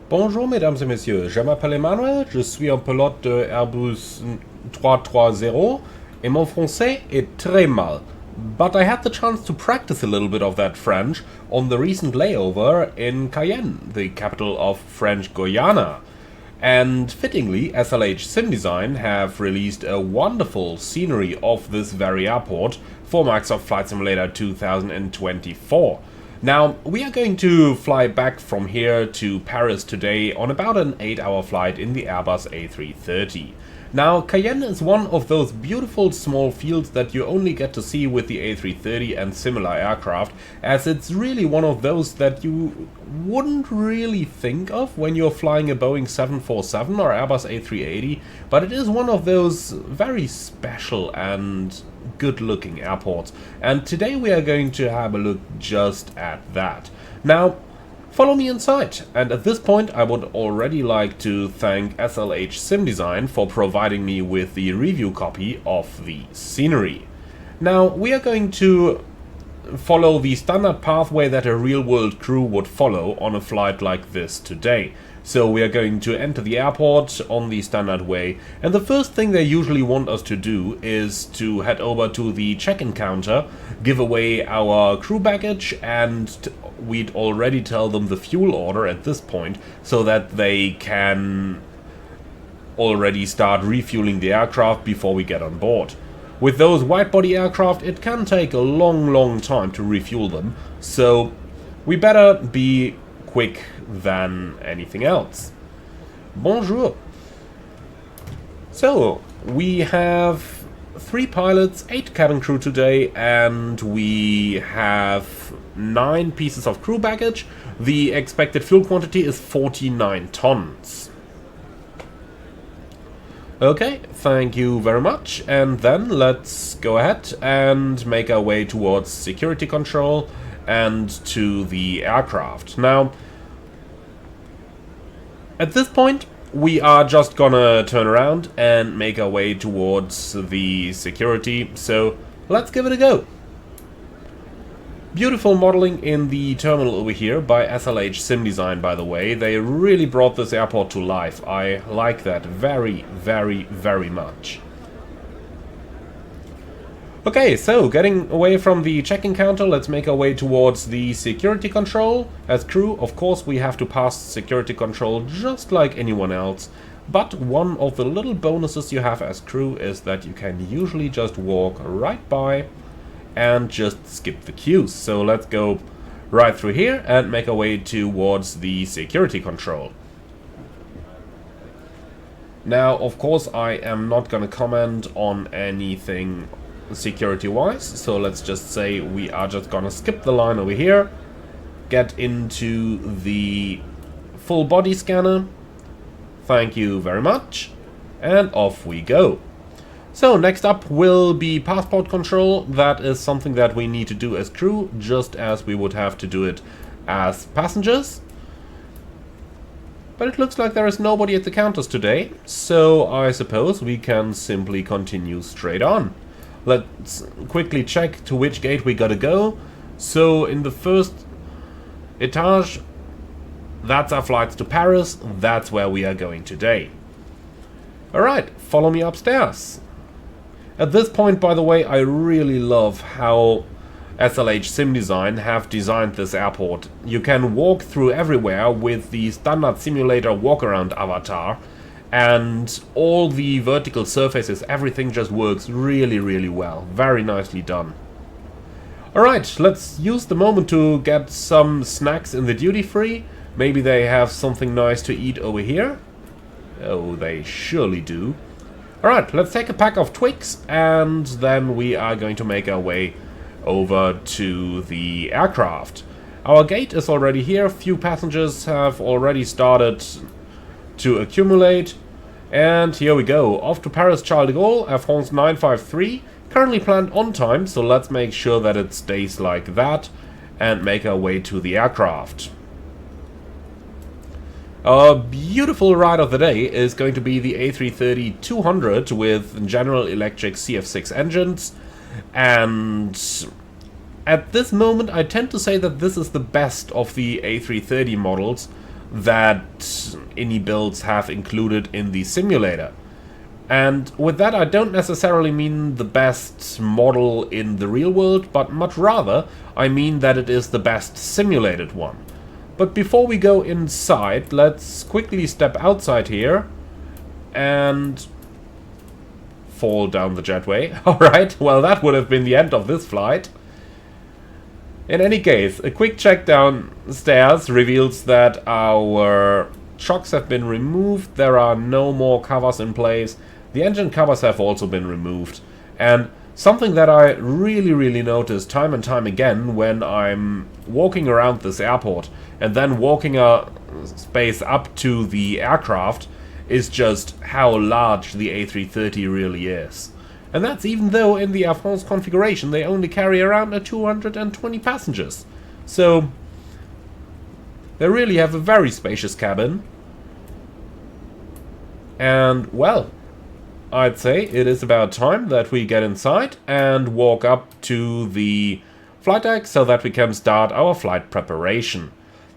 Bonjour mesdames et messieurs, je m'appelle Emmanuel, je suis un pilote de Airbus 330 et mon français est très mal. But I had the chance to practice a little bit of that French on the recent layover in Cayenne, the capital of French Guiana. And fittingly, SLH Sim Design have released a wonderful scenery of this very airport for Microsoft Flight Simulator 2024. Now, we are going to fly back from here to Paris today on about an 8-hour flight in the Airbus A330. Now, Cayenne is one of those beautiful small fields that you only get to see with the A330 and similar aircraft, as it's really one of those that you wouldn't really think of when you're flying a Boeing 747 or Airbus A380, but it is one of those very special and good-looking airports, and today we are going to have a look just at that. Now, follow me inside, and at this point I would already like to thank SLH Sim Design for providing me with the review copy of the scenery. Now, we are going to follow the standard pathway that a real-world crew would follow on a flight like this today. So we are going to enter the airport on the standard way, and the first thing they usually want us to do is to head over to the check-in counter, give away our crew baggage, and we'd already tell them the fuel order at this point so that they can already start refueling the aircraft before we get on board. With those wide-body aircraft, it can take a long time to refuel them, so we better be quick than anything else. Bonjour. So, we have 3 pilots, 8 cabin crew today, and we have 9 pieces of crew baggage. The expected fuel quantity is 49 tons. Okay, thank you very much, and then let's go ahead and make our way towards security control and to the aircraft. Now, at this point, we are just gonna turn around and make our way towards the security, so let's give it a go. Beautiful modeling in the terminal over here by SLH Sim Design, by the way. They really brought this airport to life. I like that very much. Okay, so getting away from the check-in counter, let's make our way towards the security control. As crew, of course, we have to pass security control just like anyone else. But one of the little bonuses you have as crew is that you can usually just walk right by and just skip the queues. So let's go right through here and make our way towards the security control. Now, of course, I am not gonna comment on anything security-wise, so let's just say we are just gonna skip the line over here, get into the full body scanner, thank you very much, and off we go. So next up will be passport control. That is something that we need to do as crew, just as we would have to do it as passengers. But it looks like there is nobody at the counters today, so I suppose we can simply continue straight on. Let's quickly check to which gate we gotta go. So in the first etage, that's our flights to Paris. That's where we are going today. Alright, follow me upstairs. At this point, by the way, I really love how SLH Sim Design have designed this airport. You can walk through everywhere with the standard simulator walk-around avatar, and all the vertical surfaces, everything just works really well. Very nicely done. Alright, let's use the moment to get some snacks in the duty-free. Maybe they have something nice to eat over here. Oh, they surely do. Alright, let's take a pack of Twix, and then we are going to make our way over to the aircraft. Our gate is already here. Few passengers have already started to accumulate. And here we go, off to Paris Charles de Gaulle, Air France 953, currently planned on time, so let's make sure that it stays like that and make our way to the aircraft. Our beautiful ride of the day is going to be the A330-200 with General Electric CF6 engines, and at this moment I tend to say that this is the best of the A330 models. that any builds have included in the simulator. And with that, I don't necessarily mean the best model in the real world, but much rather I mean that it is the best simulated one. But before we go inside, let's quickly step outside here and fall down the jetway. Alright, well, that would have been the end of this flight. In any case, a quick check downstairs reveals that our shocks have been removed. There are no more covers in place. The engine covers have also been removed. And something that I really notice time and time again when I'm walking around this airport and then walking a space up to the aircraft is just how large the A330 really is. And that's even though in the Air France configuration they only carry around 220 passengers. So they really have a very spacious cabin. And well, I'd say it is about time that we get inside and walk up to the flight deck so that we can start our flight preparation.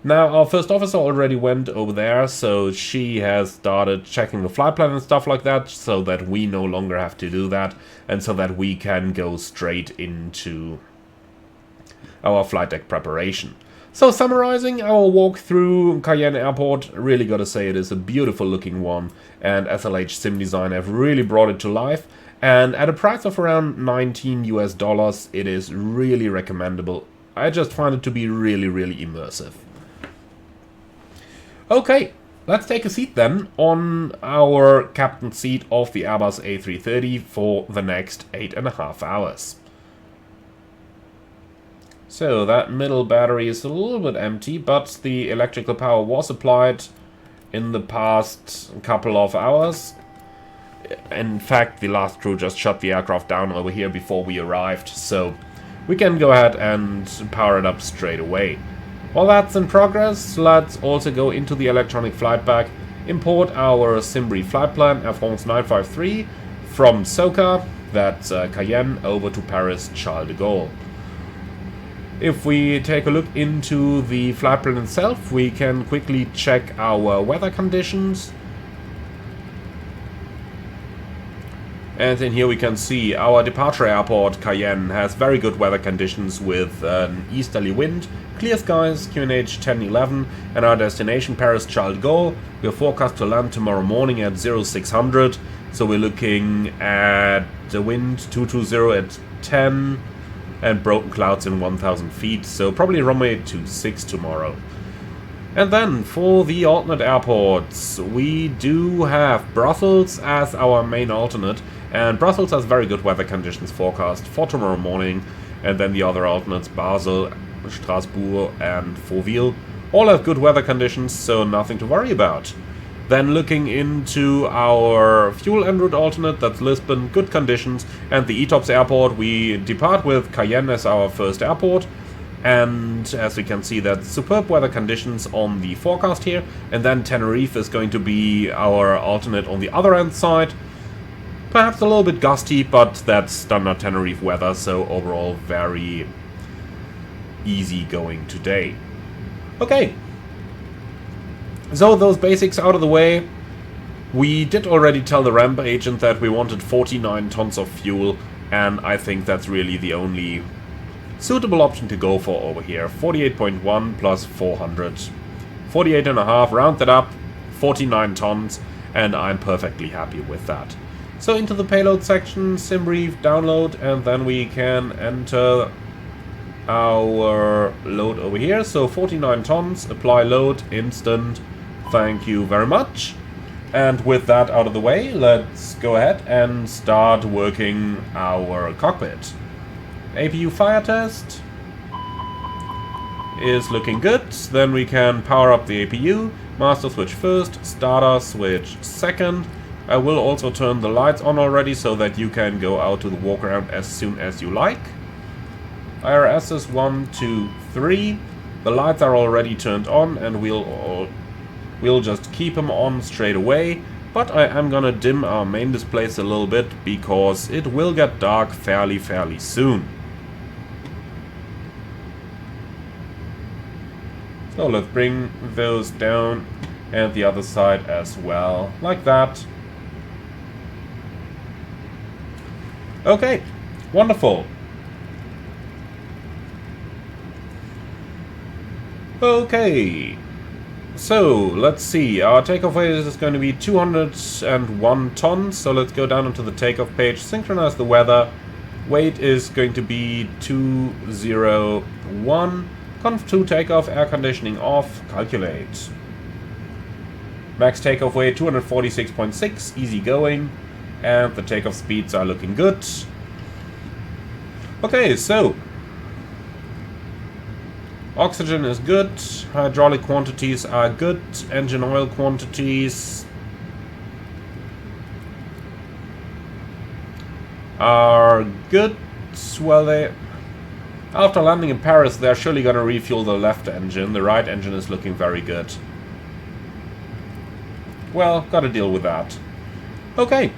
Now, our first officer already went over there, so she has started checking the flight plan and stuff like that, so that we no longer have to do that, and so that we can go straight into our flight deck preparation. So, summarizing our walk through Cayenne Airport, really gotta say it is a beautiful looking one, and SLH Sim Design have really brought it to life, and at a price of around $19 US, it is really recommendable. I just find it to be really immersive. Okay, let's take a seat then on our captain's seat of the Airbus A330 for the next 8.5 hours. So that middle battery is a little bit empty, but the electrical power was applied in the past couple of hours. In fact, the last crew just shut the aircraft down over here before we arrived, so we can go ahead and power it up straight away. While that's in progress, let's also go into the electronic flight bag, import our SimBrief flight plan, Air France 953, from SOCA, that's Cayenne, over to Paris Charles de Gaulle. If we take a look into the flight plan itself, we can quickly check our weather conditions. And in here we can see our departure airport, Cayenne, has very good weather conditions with an easterly wind, clear skies, QNH 1011, and our destination, Paris Charles de Gaulle, we are forecast to land tomorrow morning at 0600, so we're looking at the wind 220 at 10, and broken clouds in 1000 feet, so probably runway 26 tomorrow. And then for the alternate airports, we do have Brussels as our main alternate, and Brussels has very good weather conditions forecast for tomorrow morning, and then the other alternates, Basel, Strasbourg and Fauville, all have good weather conditions, so nothing to worry about. Then looking into our fuel en route alternate, that's Lisbon, good conditions, and the ETOPS airport, we depart with Cayenne as our first airport, and as we can see, that's superb weather conditions on the forecast here, and then Tenerife is going to be our alternate on the other end side. Perhaps a little bit gusty, but that's standard Tenerife weather, so overall very easy going today. Okay, so those basics out of the way. We did already tell the ramp agent that we wanted 49 tons of fuel, and I think that's really the only suitable option to go for over here. 48.1 plus 400. 48.5, rounded up, 49 tons, and I'm perfectly happy with that. So into the payload section, SimBrief, download, and then we can enter our load over here. So 49 tons, apply load, instant, thank you very much. And with that out of the way, let's go ahead and start working our cockpit. APU fire test is looking good. Then we can power up the APU, master switch first, starter switch second. I will also turn the lights on already so that you can go out to the walk around as soon as you like. IRS is 1, 2, 3. The lights are already turned on, and we'll just keep them on straight away. But I am gonna dim our main displays a little bit because it will get dark fairly So let's bring those down and the other side as well, like that. Okay, wonderful. Okay, so let's see, our takeoff weight is going to be 201 tons, so let's go down onto the takeoff page, synchronize the weather. Weight is going to be 201, conf2 takeoff, air conditioning off, calculate. Max takeoff weight 246.6, easy going, and the takeoff speeds are looking good. Okay, so oxygen is good, hydraulic quantities are good, engine oil quantities are good. Well, after landing in Paris, they're surely gonna refuel the left engine. The right engine is looking very good. Well, gotta deal with that. Okay.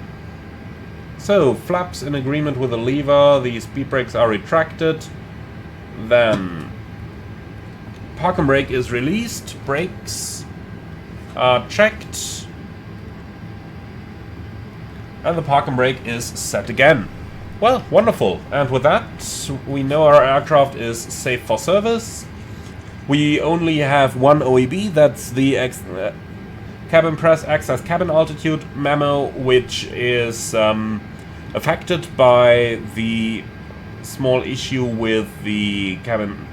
So, flaps in agreement with the lever, the speed brakes are retracted. Then park and brake is released, brakes are checked, and the park and brake is set again. Well, wonderful. And with that, we know our aircraft is safe for service. We only have one OEB, that's the cabin press access cabin altitude memo, which is affected by the small issue with the cabin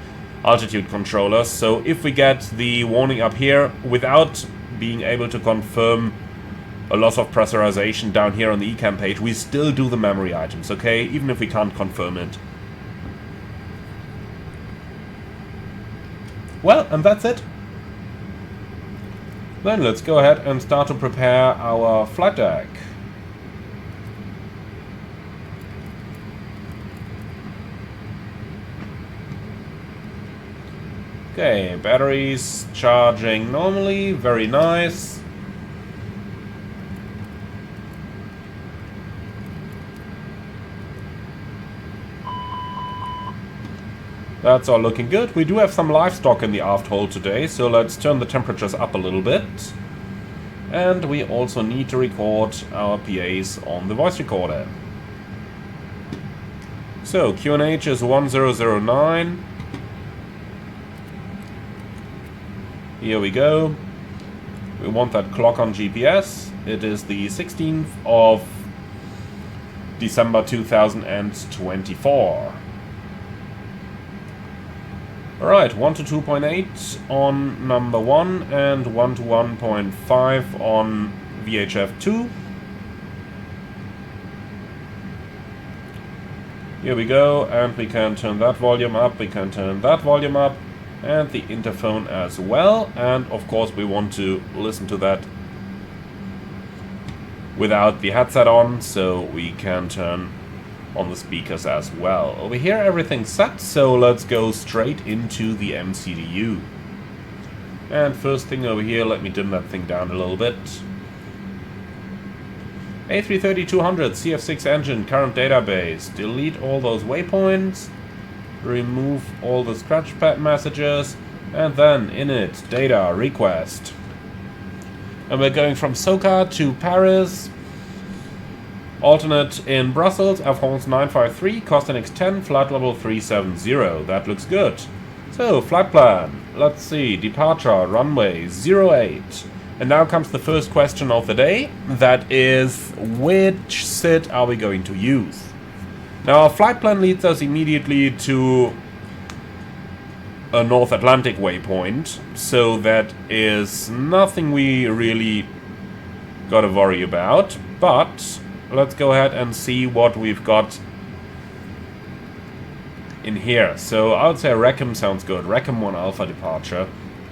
altitude controller. So if we get the warning up here without being able to confirm a loss of pressurization down here on the ecam page, we still do the memory items, okay? Even if we can't confirm it. Well, and that's it. Then let's go ahead and start to prepare our flight deck. Okay, batteries charging normally, very nice. That's all looking good. We do have some livestock in the aft hold today, so let's turn the temperatures up a little bit. And we also need to record our PAs on the voice recorder. So, QNH is 1009. Here we go. We want that clock on GPS. It is the 16th of December 2024. Alright, 1 to 2.8 on number 1 and 1 to 1.5 on VHF 2. Here we go, and we can turn that volume up, we can turn that volume up, and the interphone as well. And of course we want to listen to that without the headset on, so we can turn on the speakers as well. Over here everything's set, so let's go straight into the MCDU. And first thing over here, let me dim that thing down a little bit. A330-200 CF6 engine, current database. Delete all those waypoints. Remove all the scratch pad messages. And then init data request. And we're going from SOCA to Paris. Alternate in Brussels, Air France 953, cost NX10, flight level 370. That looks good. So, flight plan. Let's see, departure, runway 08. And now comes the first question of the day. That is, which SID are we going to use? Now, our flight plan leads us immediately to a North Atlantic waypoint. So that is nothing we really gotta worry about. But let's go ahead and see what we've got in here. So I would say Reckham sounds good. Reckham 1 Alpha departure.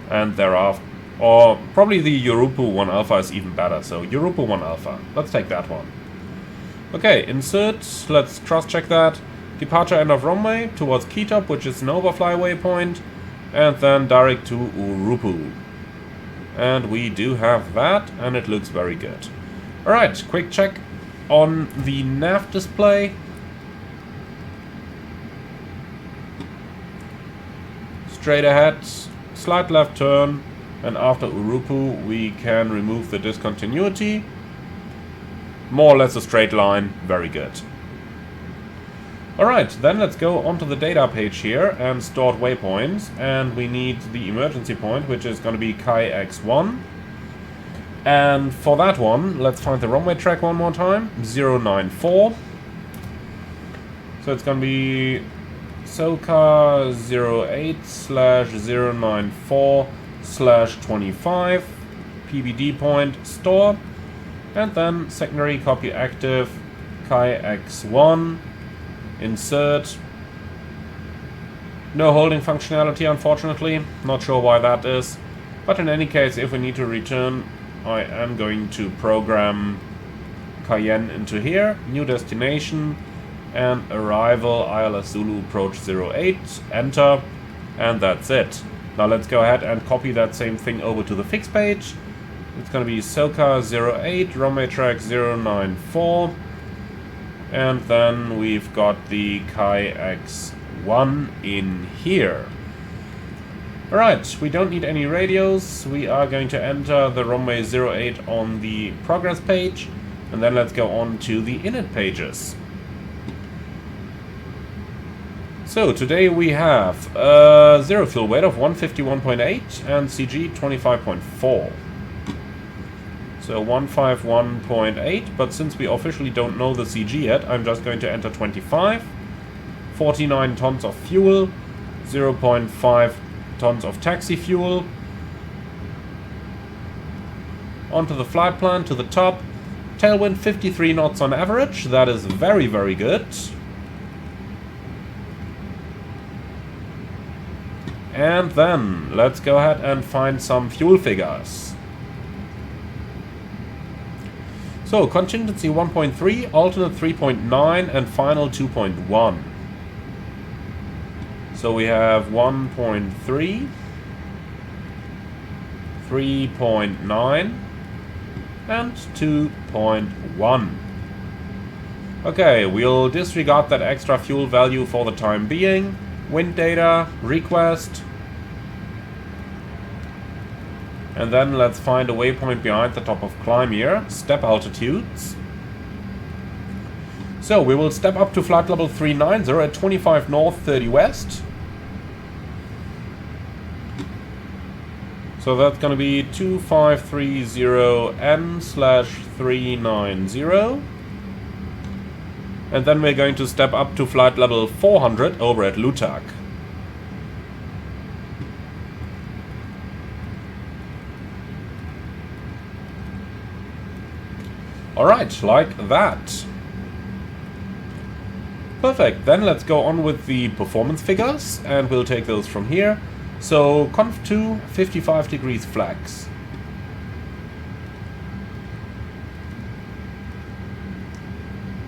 And thereafter, or probably the Europu 1 Alpha is even better. So Europu 1 Alpha. Let's take that one. Okay, insert. Let's cross-check that. Departure end of runway towards Kitop, which is an overfly waypoint. And then direct to Urupu. And we do have that, and it looks very good. Alright, quick check on the nav display. Straight ahead, slight left turn, and after Urupu we can remove the discontinuity. More or less a straight line, very good. Alright, then let's go onto the data page here and stored waypoints, and we need the emergency point, which is going to be X1. And for that one, let's find the runway track one more time, 094. So it's going to be SOCA 08/094/25, PBD point store, and then secondary copy active X1. Insert. No holding functionality, unfortunately. Not sure why that is. But in any case, if we need to return, I am going to program Cayenne into here. New destination. And arrival ILS Zulu approach 08. Enter. And that's it. Now let's go ahead and copy that same thing over to the fix page. It's going to be SOCA 08, runway track 094. And then we've got the X1 in here. Alright, we don't need any radios. We are going to enter the runway 08 on the progress page. And then let's go on to the init pages. So today we have zero fuel weight of 151.8 and CG 25.4. So 151.8, but since we officially don't know the CG yet, I'm just going to enter 25. 49 tons of fuel, 0.5 tons of taxi fuel. Onto the flight plan, to the top. Tailwind 53 knots on average, that is very, very good. And then, let's go ahead and find some fuel figures. So, contingency 1.3, alternate 3.9, and final 2.1. So we have 1.3, 3.9, and 2.1. Okay, we'll disregard that extra fuel value for the time being. Wind data, request. And then let's find a waypoint behind the top of climb here. Step altitudes. So we will step up to flight level 390 at 25 north, 30 west. So that's going to be 2530N/390. And then we're going to step up to flight level 400 over at Lutak. Alright, like that. Perfect, then let's go on with the performance figures, and we'll take those from here. So, conf 2, 55 degrees flex.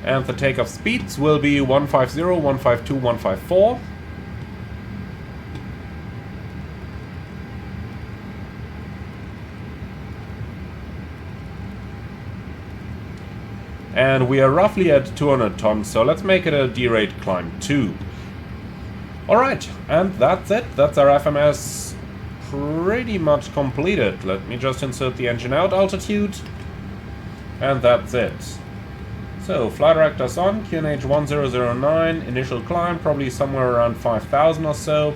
And the takeoff speeds will be 150, 152, 154. And we are roughly at 200 tons, so let's make it a D-rate climb 2. Alright, and that's it. That's our FMS pretty much completed. Let me just insert the engine out altitude. And that's it. So, flight directors on, QNH 1009, initial climb, probably somewhere around 5,000 or so.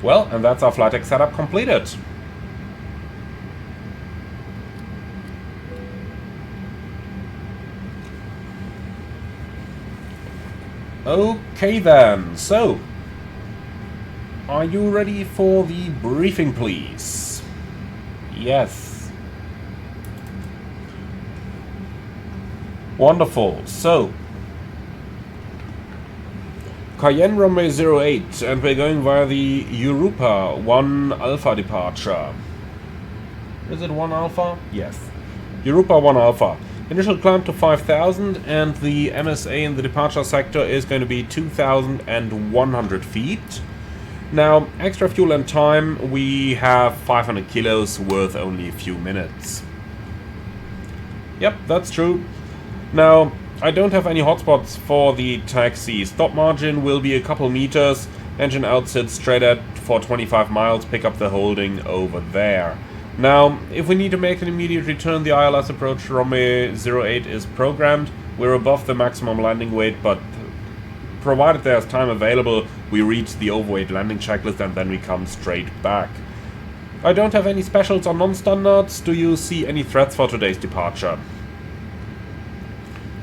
Well, and that's our flight deck setup completed. Okay then, so, are you ready for the briefing, please? Yes. Wonderful, so, Cayenne runway 08, and we're going via the Europa 1 Alpha departure. Is it 1 Alpha? Yes. Europa 1 Alpha. Initial climb to 5,000, and the MSA in the departure sector is going to be 2,100 feet. Now, extra fuel and time, we have 500 kilos worth only a few minutes. Yep, that's true. Now, I don't have any hotspots for the taxi. Stop margin will be a couple meters. Engine out sits straight at for 25 miles. Pick up the holding over there. Now, if we need to make an immediate return, the ILS approach runway 08 is programmed. We're above the maximum landing weight, but provided there's time available, we reach the overweight landing checklist and then we come straight back. I don't have any specials or non-standards. Do you see any threats for today's departure?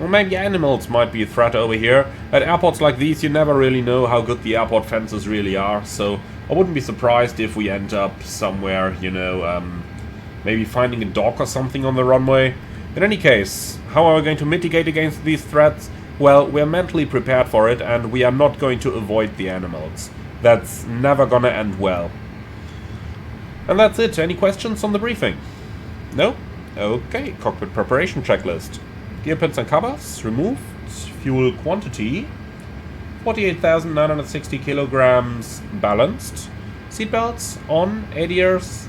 Well, maybe animals might be a threat over here. At airports like these, you never really know how good the airport fences really are, so I wouldn't be surprised if we end up somewhere, you know, maybe finding a dog or something on the runway. In any case, how are we going to mitigate against these threats? Well, we're mentally prepared for it, and we are not going to avoid the animals. That's never gonna end well. And that's it. Any questions on the briefing? No? Okay, cockpit preparation checklist. Gear pins and covers removed. Fuel quantity 48,960 kilograms balanced. Seatbelts on. ADRs.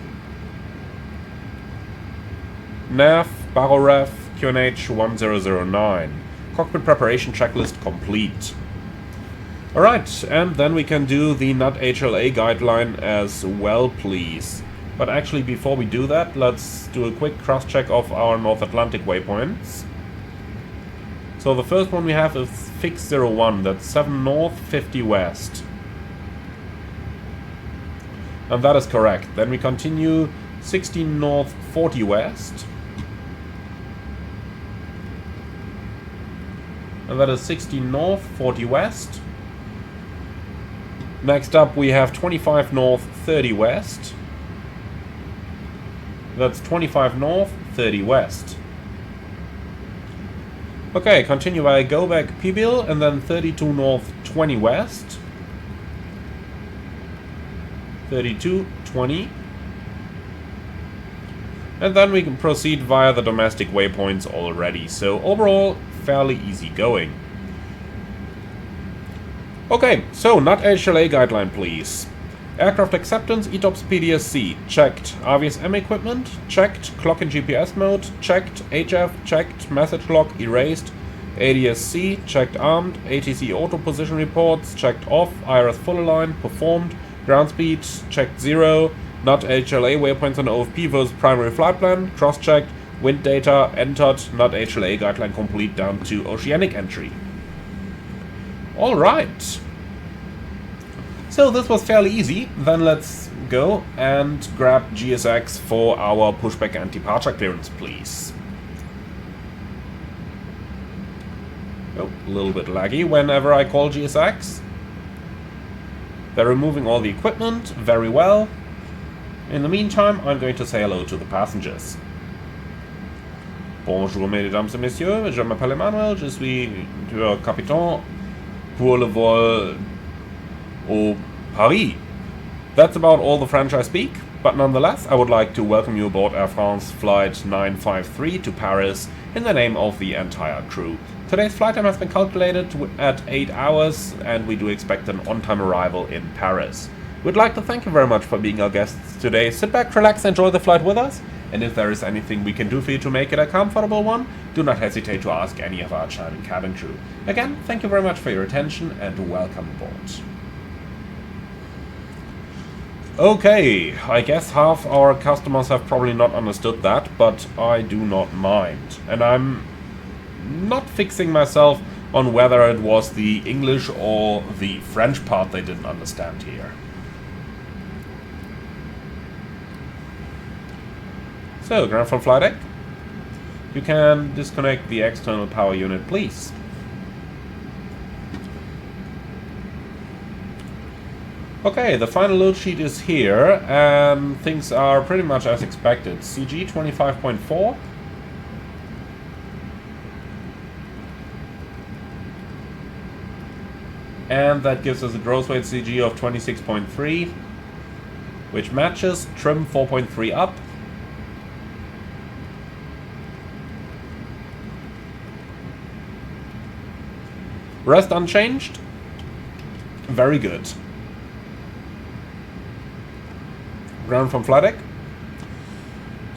Nav, baro ref, QNH 1009. Cockpit preparation checklist complete. Alright, and then we can do the NUT HLA guideline as well, please. But actually, before we do that, let's do a quick cross-check of our North Atlantic waypoints. So the first one we have is fix 01, that's 7 north, 50 west. And that is correct. Then we continue 16 north, 40 west. And that is 16 north, 40 west. Next up we have 25 north, 30 west. That's 25 north, 30 west. Okay, continue by go back P-bill and then 32 north, 20 west. 32, 20. And then we can proceed via the domestic waypoints already. So overall, fairly easy going. Okay, so NUT HLA guideline, please. Aircraft acceptance, ETOPS PDSC, checked. RVSM equipment, checked. Clock in GPS mode, checked. HF, checked. Message log, erased. ADSC, checked armed. ATC auto position reports, checked off. IRS full align, performed. Ground speed, checked 0. NUT HLA waypoints on OFP versus primary flight plan, cross-checked. Wind data, entered. NUT HLA guideline complete down to oceanic entry. Alright. So this was fairly easy. Then let's go and grab GSX for our pushback and departure clearance, please. Oh, a little bit laggy whenever I call GSX. They're removing all the equipment, very well. In the meantime, I'm going to say hello to the passengers. Bonjour mesdames et messieurs, je m'appelle Emmanuel, je suis le capitaine pour le vol au Paris. That's about all the French I speak, but nonetheless, I would like to welcome you aboard Air France Flight 953 to Paris in the name of the entire crew. Today's flight time has been calculated at 8 hours, and we do expect an on-time arrival in Paris. We'd like to thank you very much for being our guests today. Sit back, relax, enjoy the flight with us, and if there is anything we can do for you to make it a comfortable one, do not hesitate to ask any of our charming cabin crew. Again, thank you very much for your attention, and welcome aboard. Okay, I guess half our customers have probably not understood that, but I do not mind. And I'm not fixing myself on whether it was the English or the French part they didn't understand here. So, ground from flight deck, you can disconnect the external power unit, please. Okay, the final load sheet is here, and things are pretty much as expected. CG 25.4. And that gives us a gross weight CG of 26.3, which matches trim 4.3 up. Rest unchanged. Very good. Ground from flight deck.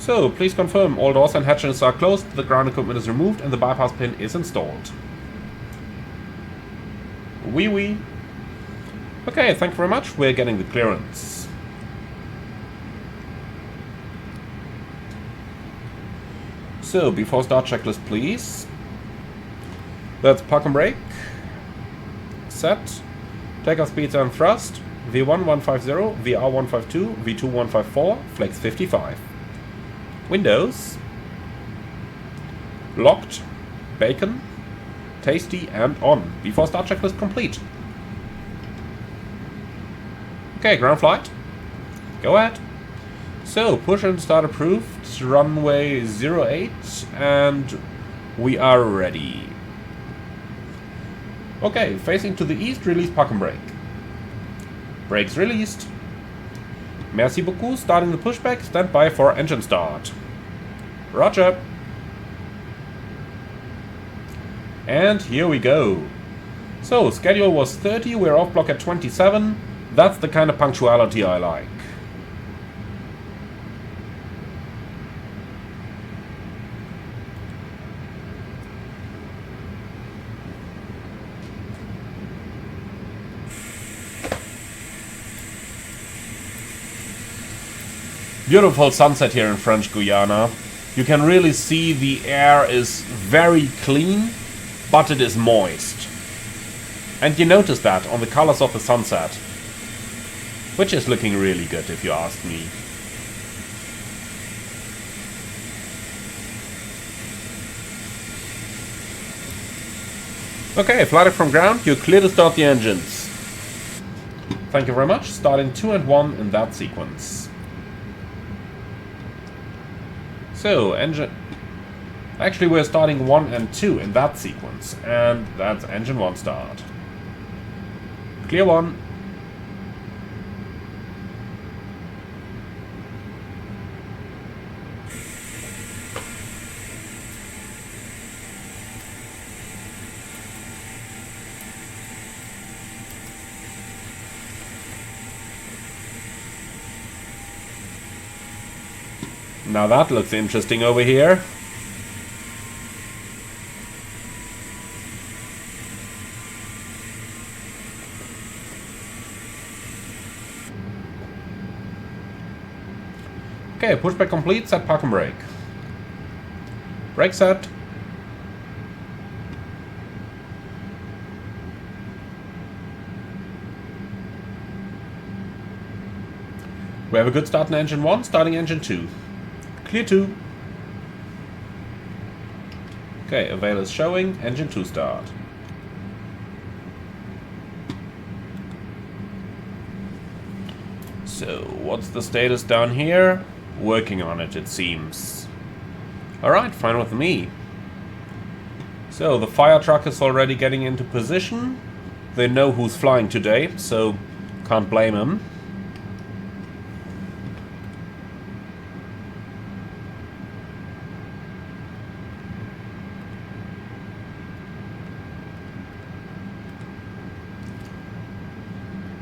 So, please confirm all doors and hatches are closed, the ground equipment is removed, and the bypass pin is installed. Wee. Okay, thank you very much. We're getting the clearance. So, before start checklist, please. Let's park and brake. Set. Takeoff speeds and thrust. V1 150, VR 152, V2 154, flex 55. Windows. Locked. Bacon. Tasty and on. Before start checklist complete. Okay, ground flight. Go ahead. So, push and start approved. Runway 08 and we are ready. Okay, facing to the east, release park and brake. Brakes released. Merci beaucoup, starting the pushback, stand by for engine start. Roger. And here we go. So, schedule was 30, we're off block at 27. That's the kind of punctuality I like. Beautiful sunset here in French Guiana. You can really see the air is very clean, but it is moist. And you notice that on the colors of the sunset, which is looking really good if you ask me. Okay, flight from ground, you're clear to start the engines. Thank you very much, starting 2 and 1 in that sequence. So, engine... Actually, we're starting 1 and 2 in that sequence, and that's engine 1 start. Clear 1. Now that looks interesting over here. Okay, pushback complete, set park and brake. Brake set. We have a good start in engine 1, starting engine 2. Clear 2. Okay, avail is showing, engine 2 start. So, what's the status down here? Working on it, it seems. Alright, fine with me. So, the fire truck is already getting into position. They know who's flying today, so can't blame them.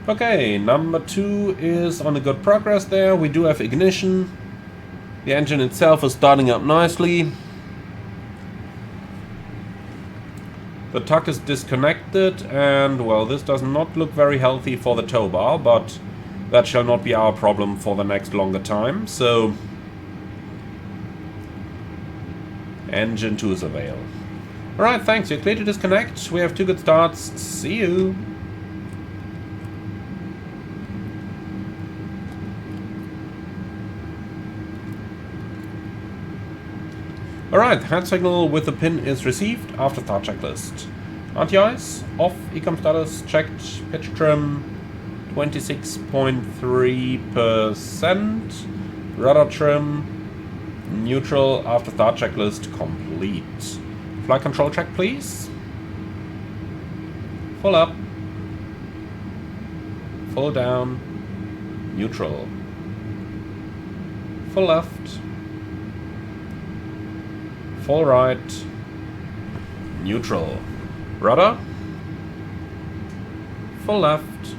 Okay, number 2 is on a good progress there. We do have ignition. The engine itself is starting up nicely. The tuck is disconnected and, well, this does not look very healthy for the tow bar, but that shall not be our problem for the next longer time, so... Engine 2 is avail. Alright, thanks, you're clear to disconnect. We have 2 good starts. See you! Alright, hand signal with the pin is received after start checklist. Anti-ice, off, ecom status, checked, pitch trim, 26.3%, rudder trim, neutral after start checklist complete. Flight control check please. Full up, full down, neutral, full left, full right, neutral, rudder, full left,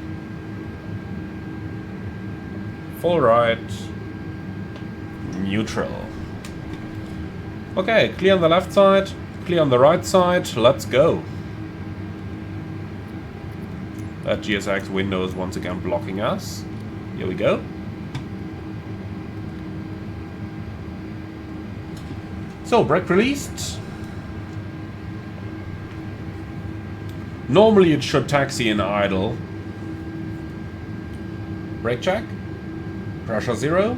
full right, neutral. Okay, clear on the left side, clear on the right side, let's go. That GSX window is once again blocking us. Here we go. So, brake released. Normally it should taxi in idle. Brake check. Pressure 0.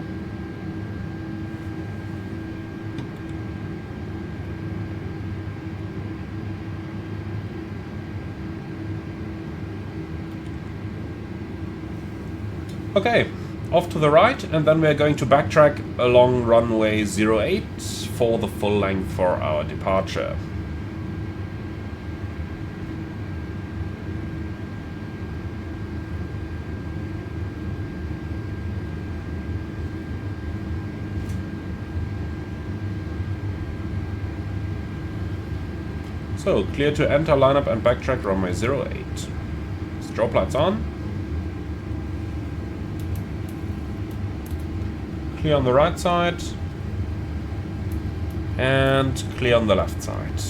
Okay, off to the right, and then we're going to backtrack along runway 08 for the full length for our departure. So, clear to enter lineup and backtrack runway 08. Strobe lights on. Clear on the right side. And clear on the left side.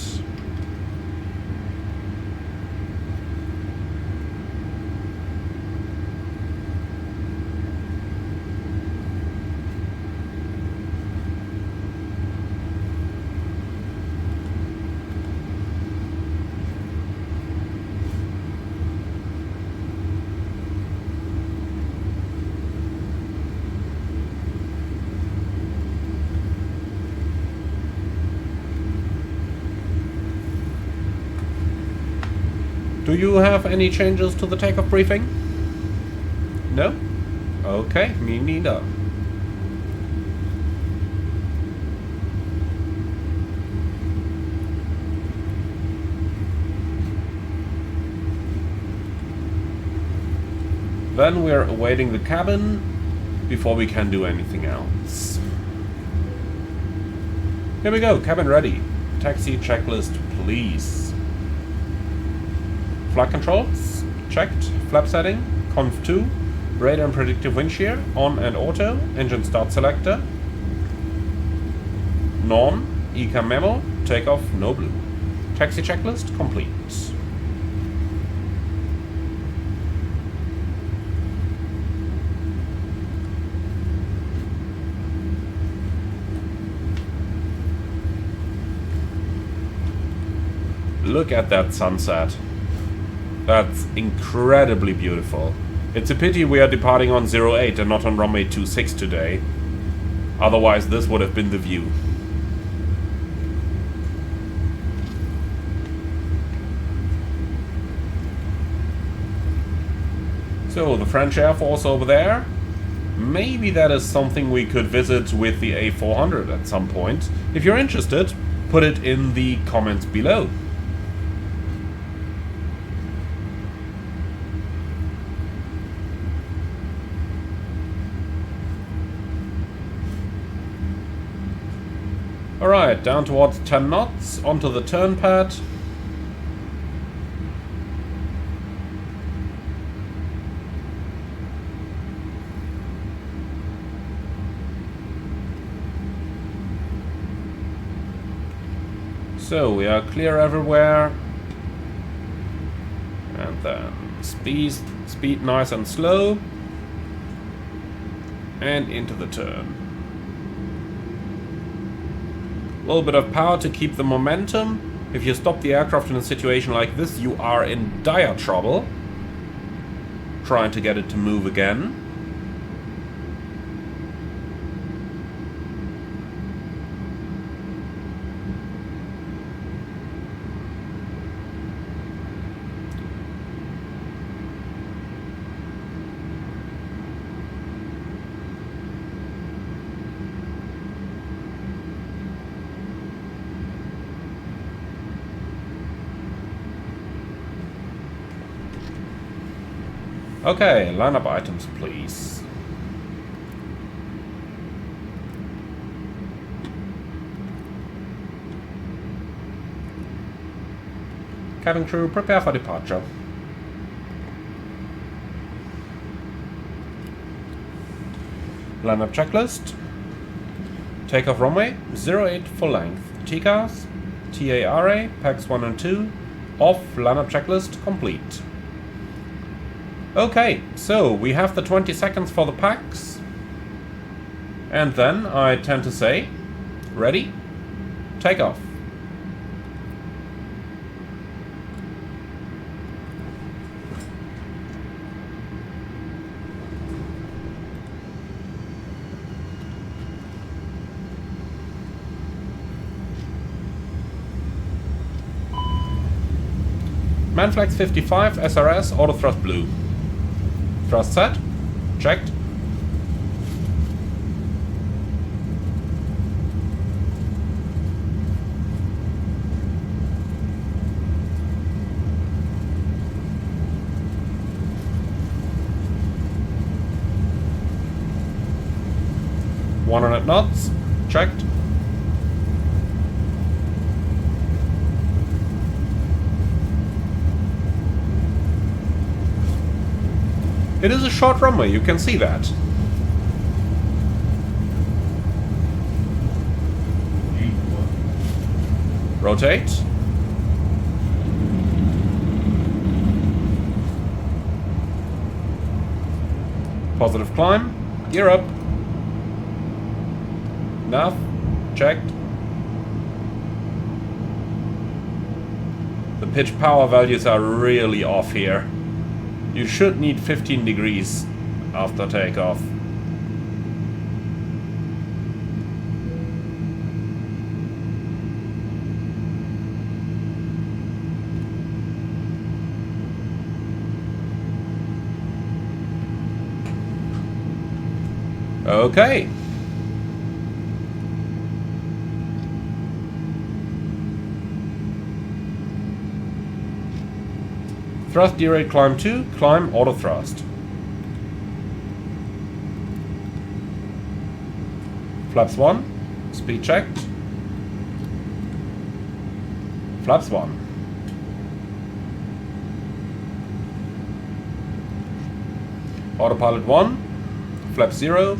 Do you have any changes to the takeoff briefing? No? Okay, me neither. Then we're awaiting the cabin before we can do anything else. Here we go, cabin ready. Taxi checklist, please. Flight controls, checked. Flap setting, conf 2. Radar and predictive wind shear, on and auto. Engine start selector. Non, ECAM memo, takeoff, no blue. Taxi checklist, complete. Look at that sunset. That's incredibly beautiful. It's a pity we are departing on 08 and not on runway 26 today. Otherwise this would have been the view. So the French Air Force over there. Maybe that is something we could visit with the A400 at some point. If you're interested, put it in the comments below. Alright, down towards 10 knots, onto the turn pad. So we are clear everywhere. And then speed nice and slow. And into the turn. A little bit of power to keep the momentum. If you stop the aircraft in a situation like this, you are in dire trouble. Trying to get it to move again. Okay, lineup items, please. Cabin crew, prepare for departure. Lineup checklist. Takeoff runway 08 full length. TCAS, TARA, packs 1 and 2, off, lineup checklist complete. Okay, so we have the 20 seconds for the packs. And then I tend to say, ready, take off. Manflex 55 SRS auto thrust blue. Thrust set, checked. .100 knots, checked. It is a short runway, you can see that. Rotate. Positive climb. Gear up. Nav. Checked. The pitch power values are really off here. You should need 15 degrees after takeoff. Okay. Thrust derate climb 2, climb auto thrust. Flaps 1, speed checked. Flaps 1. Autopilot 1, flaps 0,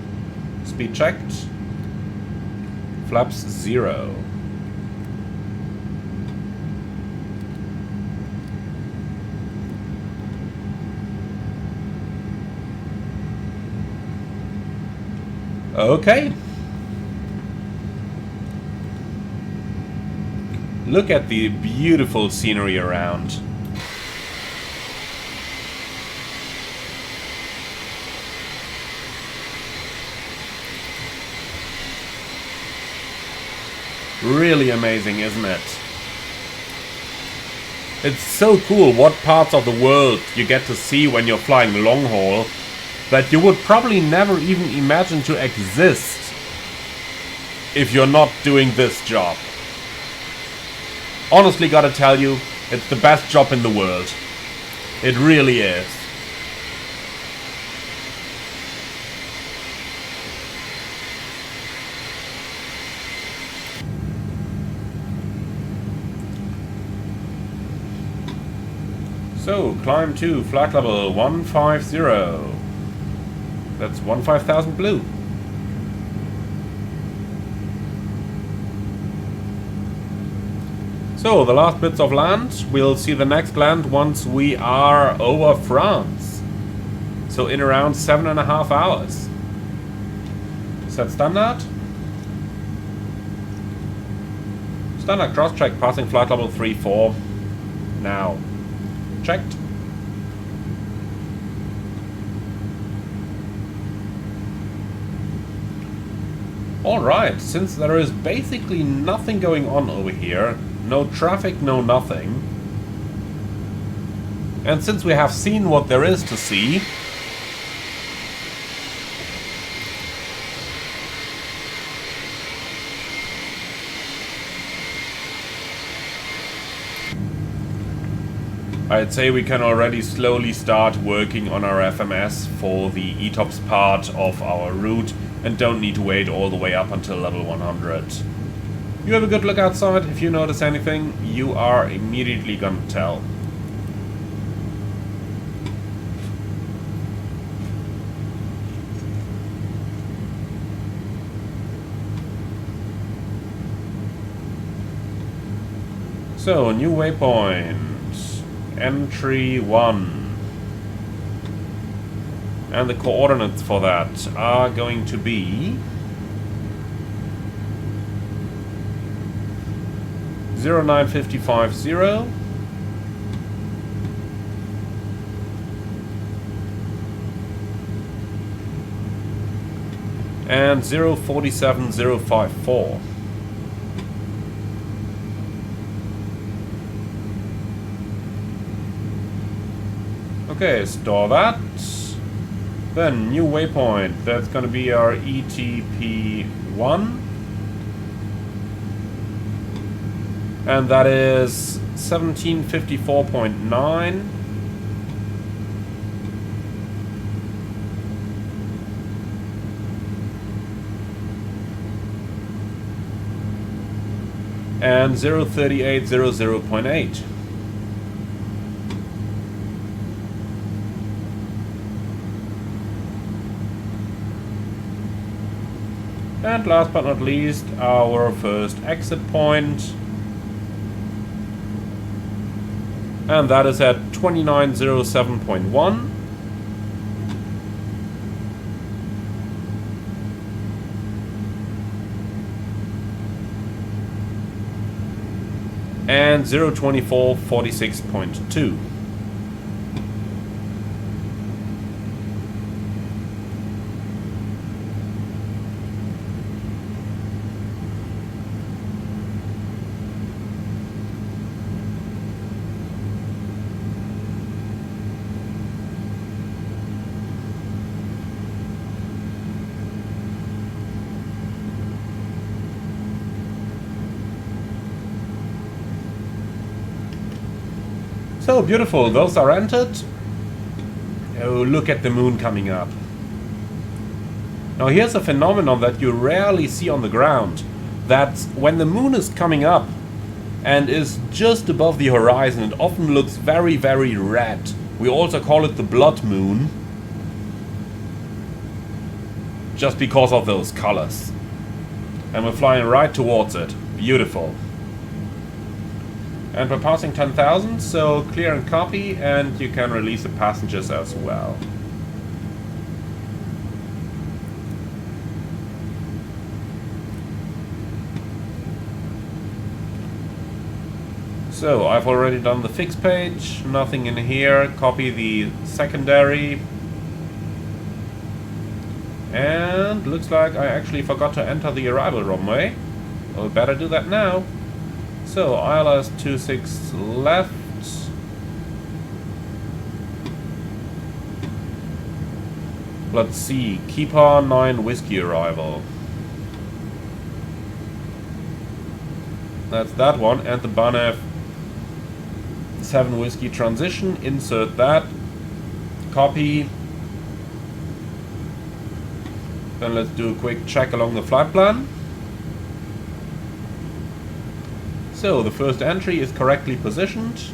speed checked. Flaps 0. Okay. Look at the beautiful scenery around. Really amazing, isn't it? It's so cool what parts of the world you get to see when you're flying long haul that you would probably never even imagine to exist if you're not doing this job. Honestly, gotta tell you, it's the best job in the world. It really is. So, climb to flight level 150. That's 15,000 blue. So, the last bits of land, we'll see the next land once we are over France. So, in around 7.5 hours. Set standard. Standard cross-check passing flight level 3-4. Now. Checked. Alright, since there is basically nothing going on over here, no traffic, no nothing, and since we have seen what there is to see, I'd say we can already slowly start working on our FMS for the ETOPS part of our route and don't need to wait all the way up until level 100. You have a good look outside. If you notice anything, you are immediately gonna tell. So, new waypoint. Entry 1. And the coordinates for that are going to be 09550 and 047054. Okay, store that. Then new waypoint, that's gonna be our ETP1. And that is 1754.9. And 03800.8. And last but not least, our first exit point. And that is at 2907.1. And 02446.2. So beautiful, those are entered. Oh, look at the moon coming up. Now here's a phenomenon that you rarely see on the ground. That when the moon is coming up and is just above the horizon, it often looks very, very red. We also call it the blood moon. Just because of those colors. And we're flying right towards it. Beautiful. And we're passing 10,000, so clear and copy, and you can release the passengers as well. So, I've already done the fix page, nothing in here, copy the secondary. And looks like I actually forgot to enter the arrival runway. Well, better do that now. So, ILS 26 left. Let's see, Keeper 9 Whiskey arrival. That's that one, and the Banef 7 Whiskey transition, insert that. Copy. Then let's do a quick check along the flight plan. So, the first entry is correctly positioned.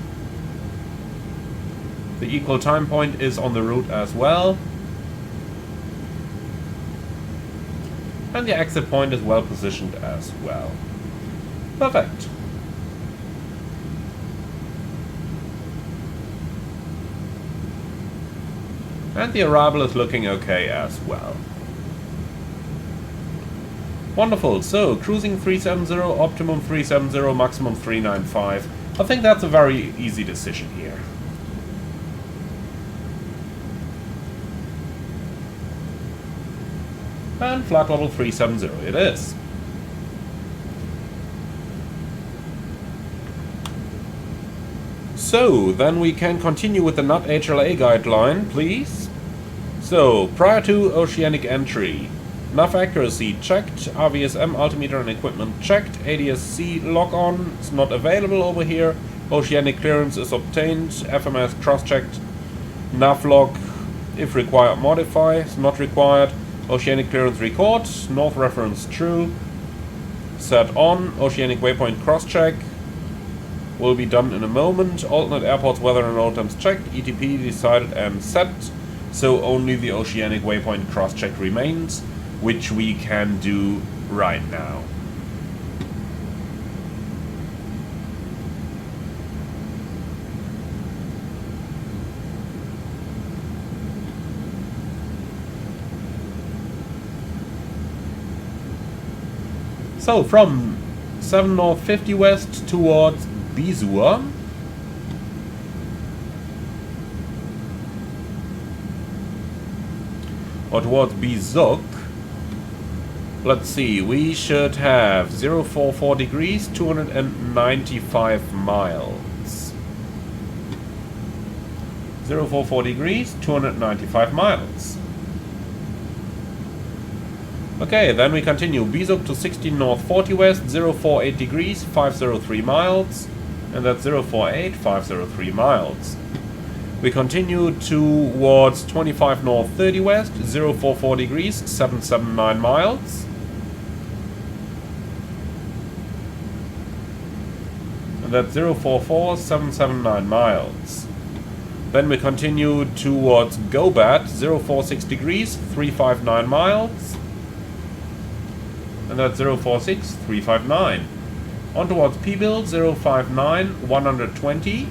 The equal time point is on the route as well. And the exit point is well positioned as well. Perfect. And the arrival is looking okay as well. Wonderful, so cruising 370, optimum 370, maximum 395. I think that's a very easy decision here. And flight level 370 it is. So, then we can continue with the NUT HLA guideline, please. So, prior to oceanic entry, nav accuracy checked, RVSM altimeter and equipment checked, ADS-C lock-on is not available over here, oceanic clearance is obtained, FMS cross-checked, nav lock, if required modify, is not required, oceanic clearance record, north reference true, set on, oceanic waypoint cross-check, will be done in a moment, alternate airports weather and road times checked, ETP decided and set, so only the oceanic waypoint cross-check remains, which we can do right now. So from 7 North 50 West towards Bizur. Or towards Bizuk. Let's see, we should have 044 degrees, 295 miles. 044 degrees, 295 miles. Okay, then we continue. Bizuk to 16 North 40 West, 048 degrees, 503 miles. And that's 048, 503 miles. We continue towards 25 North 30 West, 044 degrees, 779 miles. And that's 044, 779 miles. Then we continue towards Gobat, 046 degrees, 359 miles. And that's 046, 359. On towards P-Build, 059, 120.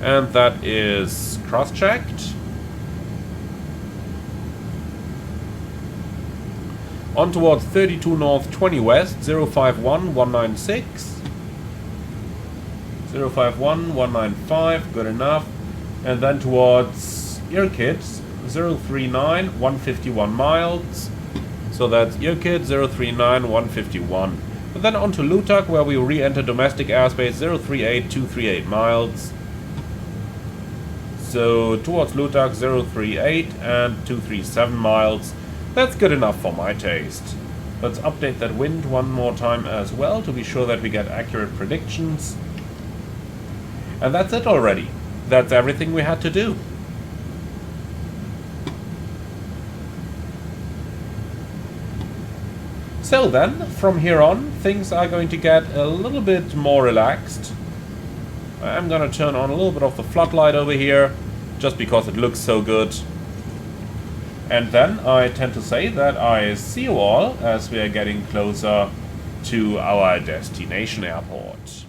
And that is cross-checked. On towards 32 North 20 West, 051, 196. 051, 195, good enough. And then towards Irkut, 039, 151 miles. So that's Irkut, 039, 151. And then on to Lutak, where we re-enter domestic airspace, 038, 238 miles. So towards Lutak, 038 and 237 miles. That's good enough for my taste. Let's update that wind one more time as well to be sure that we get accurate predictions. And that's it already. That's everything we had to do. So then, from here on, things are going to get a little bit more relaxed. I'm gonna turn on a little bit of the floodlight over here, just because it looks so good. And then I tend to say that I see you all as we are getting closer to our destination airport.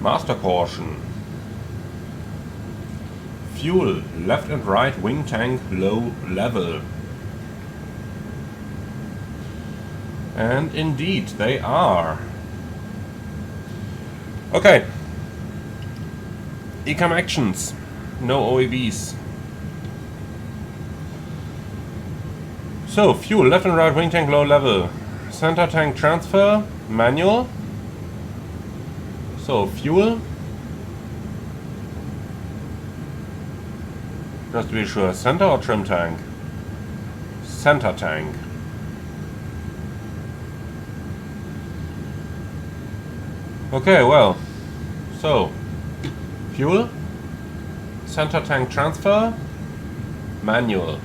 Master caution. Fuel, left and right wing tank low level. And indeed, they are. Okay. Ecam actions. No OEBs. So, fuel, left and right wing tank low level. Center tank transfer, manual. So, fuel. Just to be sure, center or trim tank? Center tank. Okay, well, so fuel, center tank transfer, manual.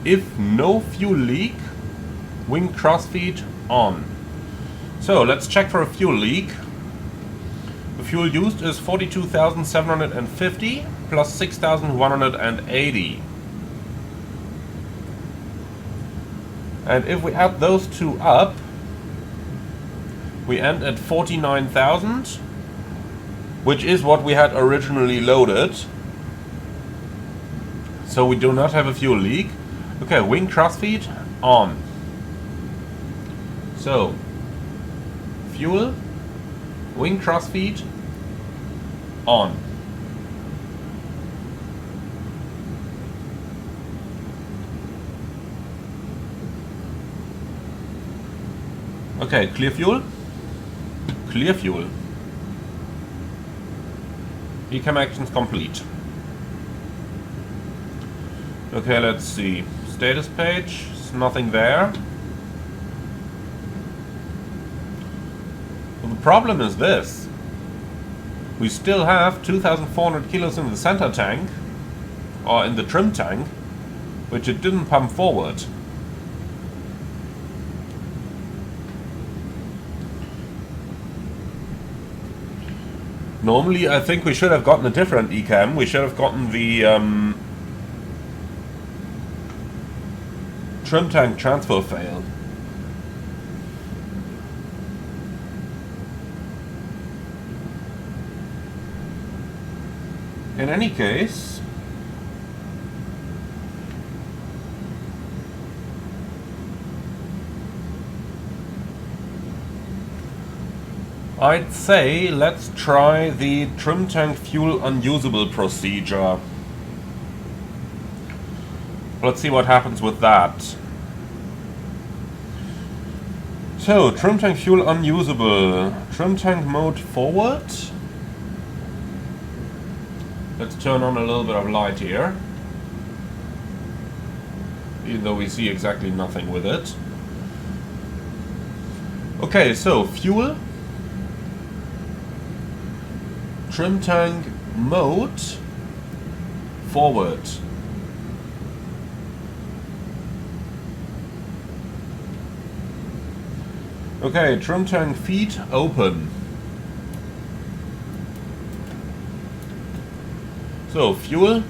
If no fuel leak, wing crossfeed on. So let's check for a fuel leak. The fuel used is 42,750 plus 6,180. And if we add those two up, we end at 49,000, which is what we had originally loaded. So we do not have a fuel leak. Okay, wing crossfeed on. So, fuel, wing crossfeed on. Okay, clear fuel. Clear fuel. Ecam actions complete. Okay, let's see. Status page, there's nothing there. Well, the problem is this. We still have 2,400 kilos in the center tank, or in the trim tank, which it didn't pump forward. Normally, I think we should have gotten a different ecam. We should have gotten the trim tank transfer failed. In any case, I'd say let's try the trim tank fuel unusable procedure. Let's see what happens with that. So, trim tank fuel unusable. Trim tank mode forward. Let's turn on a little bit of light here. Even though we see exactly nothing with it. Okay, so fuel. Trim tank mode forward. Okay, trim tank feed open. So fuel,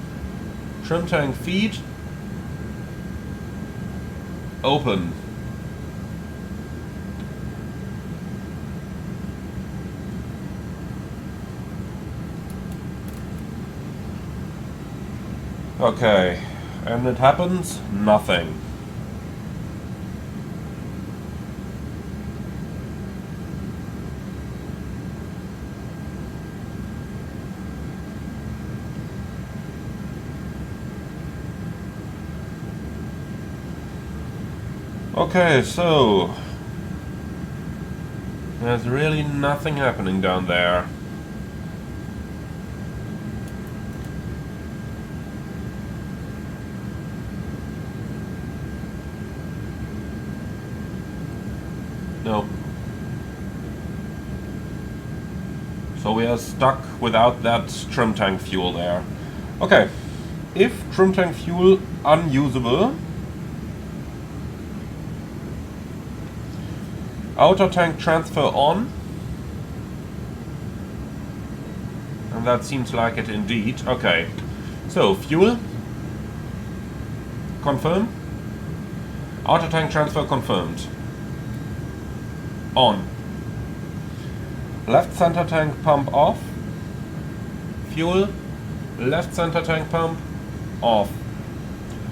trim tank feed open. Okay, and it happens nothing. Okay, so there's really nothing happening down there. No. So we are stuck without that trim tank fuel there. Okay, if trim tank fuel unusable, outer tank transfer on, and that seems like it indeed. Okay, so fuel confirm, outer tank transfer confirmed. On. Left center tank pump off. Fuel. Left center tank pump off.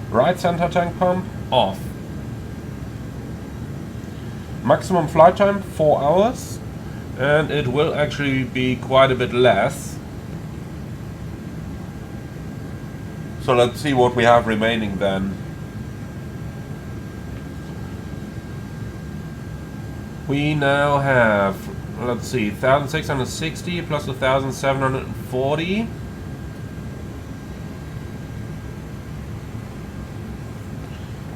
Right center tank pump off. Maximum flight time 4 hours, and it will actually be quite a bit less. So let's see what we have remaining then. We now have, let's see, 1,660 plus 1,740.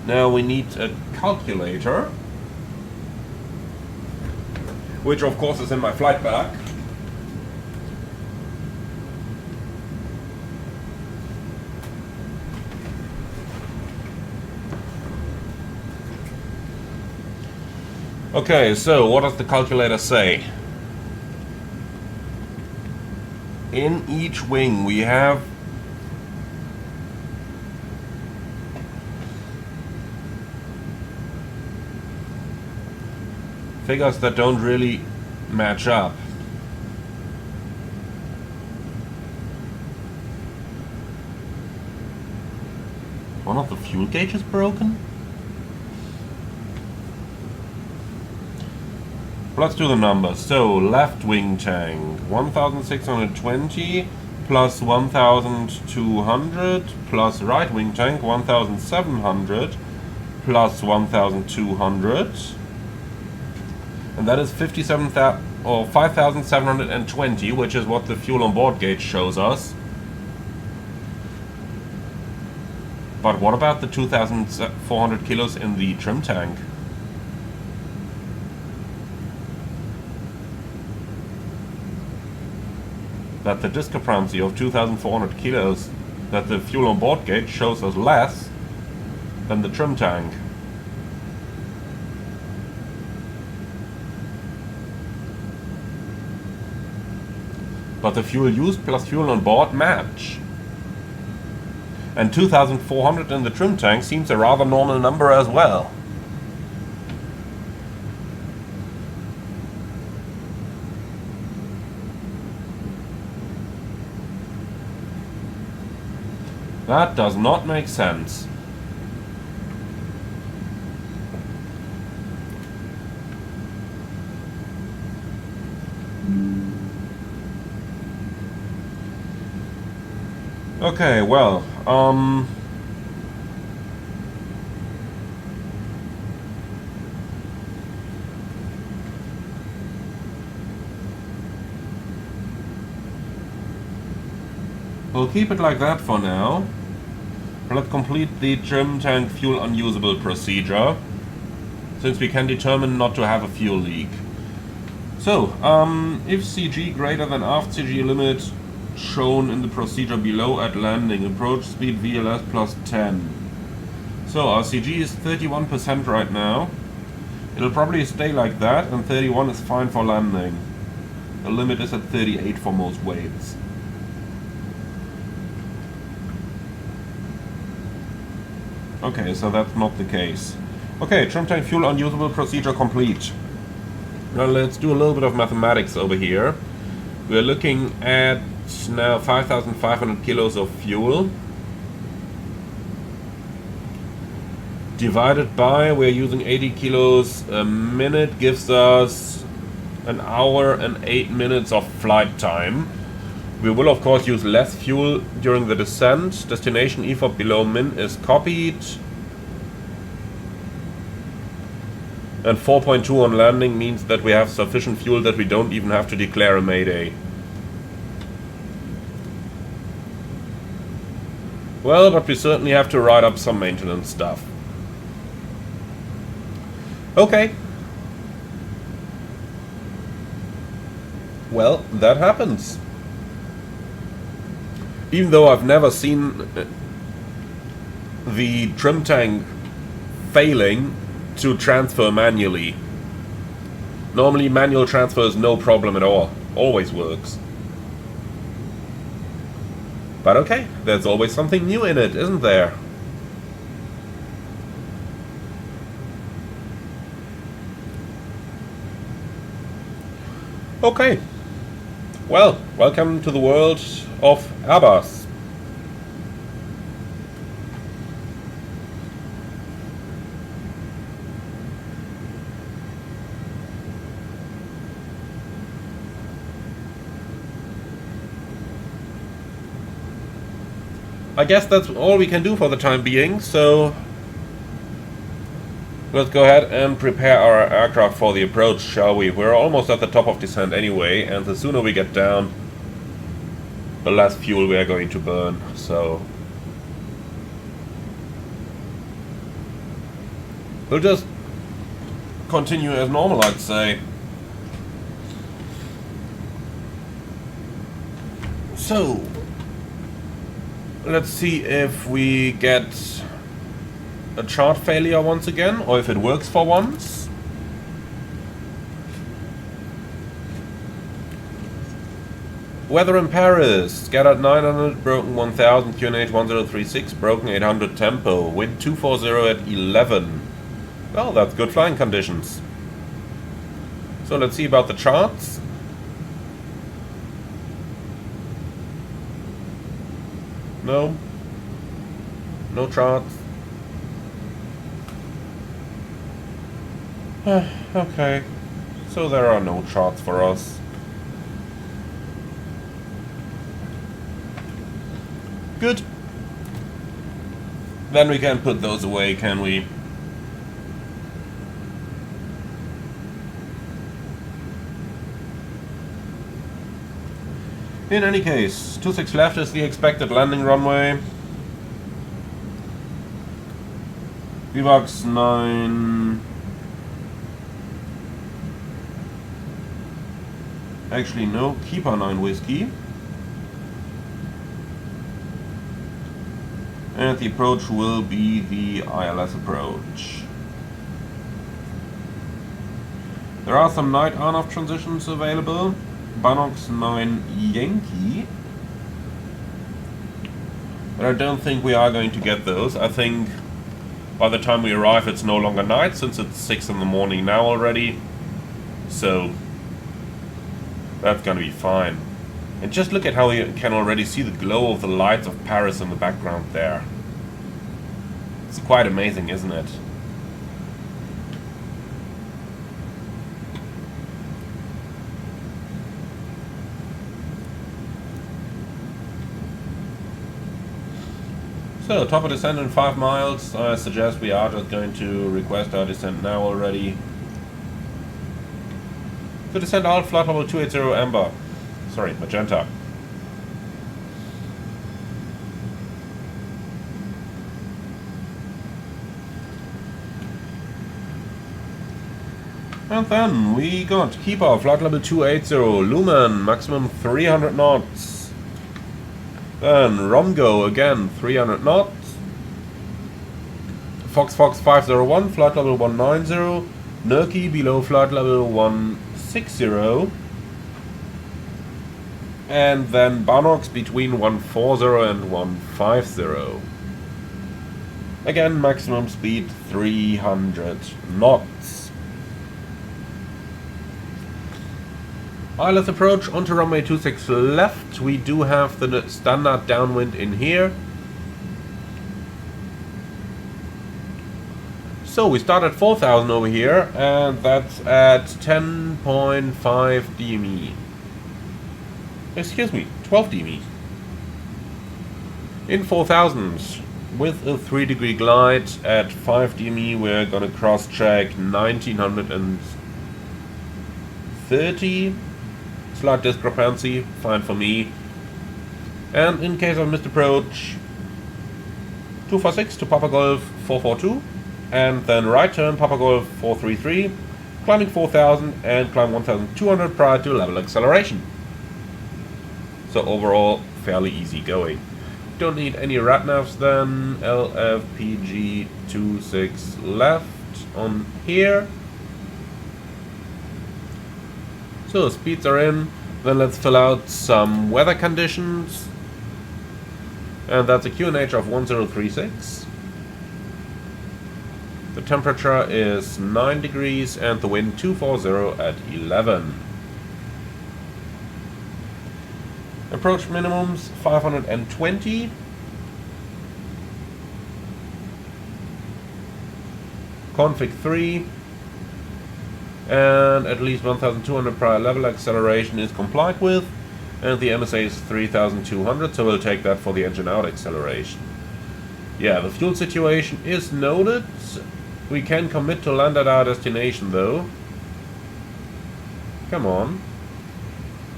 Now we need a calculator, which of course is in my flight bag. Okay, so what does the calculator say? In each wing we have figures that don't really match up. One of the fuel gauges broken? Let's do the numbers. So, left wing tank, 1620 plus 1200 plus right wing tank, 1700 plus 1200. And that is 5720, which is what the fuel on board gauge shows us. But what about the 2400 kilos in the trim tank? That the discrepancy of 2400 kilos that the fuel on board gauge shows us less than the trim tank. But the fuel used plus fuel on board match. And 2400 in the trim tank seems a rather normal number as well. That does not make sense. Okay, well, we'll keep it like that for now. Let's complete the trim tank fuel unusable procedure, since we can determine not to have a fuel leak. So, if CG greater than aft CG limit shown in the procedure below at landing, approach speed VLS plus 10. So our CG is 31% right now. It'll probably stay like that, and 31 is fine for landing. The limit is at 38 for most weights. Okay, so that's not the case. Okay, trim tank fuel unusable procedure complete. Now let's do a little bit of mathematics over here. We're looking at now 5,500 kilos of fuel. Divided by, we're using 80 kilos a minute, gives us an hour and 8 minutes of flight time. We will of course use less fuel during the descent. Destination EFOP below min is copied. And 4.2 on landing means that we have sufficient fuel that we don't even have to declare a mayday. Well, but we certainly have to write up some maintenance stuff. Okay. Well, that happens. Even though I've never seen the trim tank failing to transfer manually. Normally manual transfer is no problem at all. Always works. But okay, there's always something new in it, isn't there? Okay. Well, welcome to the world of Airbus. I guess that's all we can do for the time being, so let's go ahead and prepare our aircraft for the approach, shall we? We're almost at the top of descent anyway, and the sooner we get down, the less fuel we are going to burn, so We'll just continue as normal, I'd say. So, let's see if we get a chart failure once again, or if it works for once. Weather in Paris, scattered 900, broken 1000, QNH 1036, broken 800 tempo, wind 240 at 11. Well, that's good flying conditions. So let's see about the charts. No. No charts. Okay. So there are no charts for us. Good. Then we can put those away, can we? In any case, 26 left is the expected landing runway. VBOX 9. Actually, no, Keeper 9 Whiskey. And the approach will be the ILS approach. There are some night on-off transitions available. Binox 9 Yankee. But I don't think we are going to get those. I think by the time we arrive it's no longer night, since it's 6 in the morning now already. So that's gonna be fine. And just look at how you can already see the glow of the lights of Paris in the background there. It's quite amazing, isn't it? So, top of descent in 5 miles. I suggest we are just going to request our descent now already. To descend alt, flight level 280 Amber. Sorry, Magenta. And then we got Keeper, flight level 280, Lumen, maximum 300 knots. Then Romgo, again, 300 knots. Fox 501, flight level 190. Nurki, below flight level 160. And then Banox between 140 and 150. Again, maximum speed 300 knots. ILS approach onto runway 26 left. We do have the standard downwind in here. So we start at 4000 over here, and that's at 10.5 DME. Excuse me, 12 DME. In 4000, with a 3-degree glide at 5 DME, we're gonna cross-check 1930. Slight discrepancy, fine for me. And in case of missed approach, 246 to Papa Golf 442, and then right turn Papa Golf 433, climbing 4000 and climb 1200 prior to level acceleration. So overall, fairly easy going. Don't need any RATNAVs then. LFPG 26 left on here. So speeds are in. Then let's fill out some weather conditions. And that's a QNH of 1036. The temperature is 9 degrees and the wind 240 at 11. Approach minimums 520. Config 3. And at least 1200 prior level acceleration is complied with. And the MSA is 3200, so we'll take that for the engine out acceleration. Yeah, the fuel situation is noted. We can commit to land at our destination though. Come on.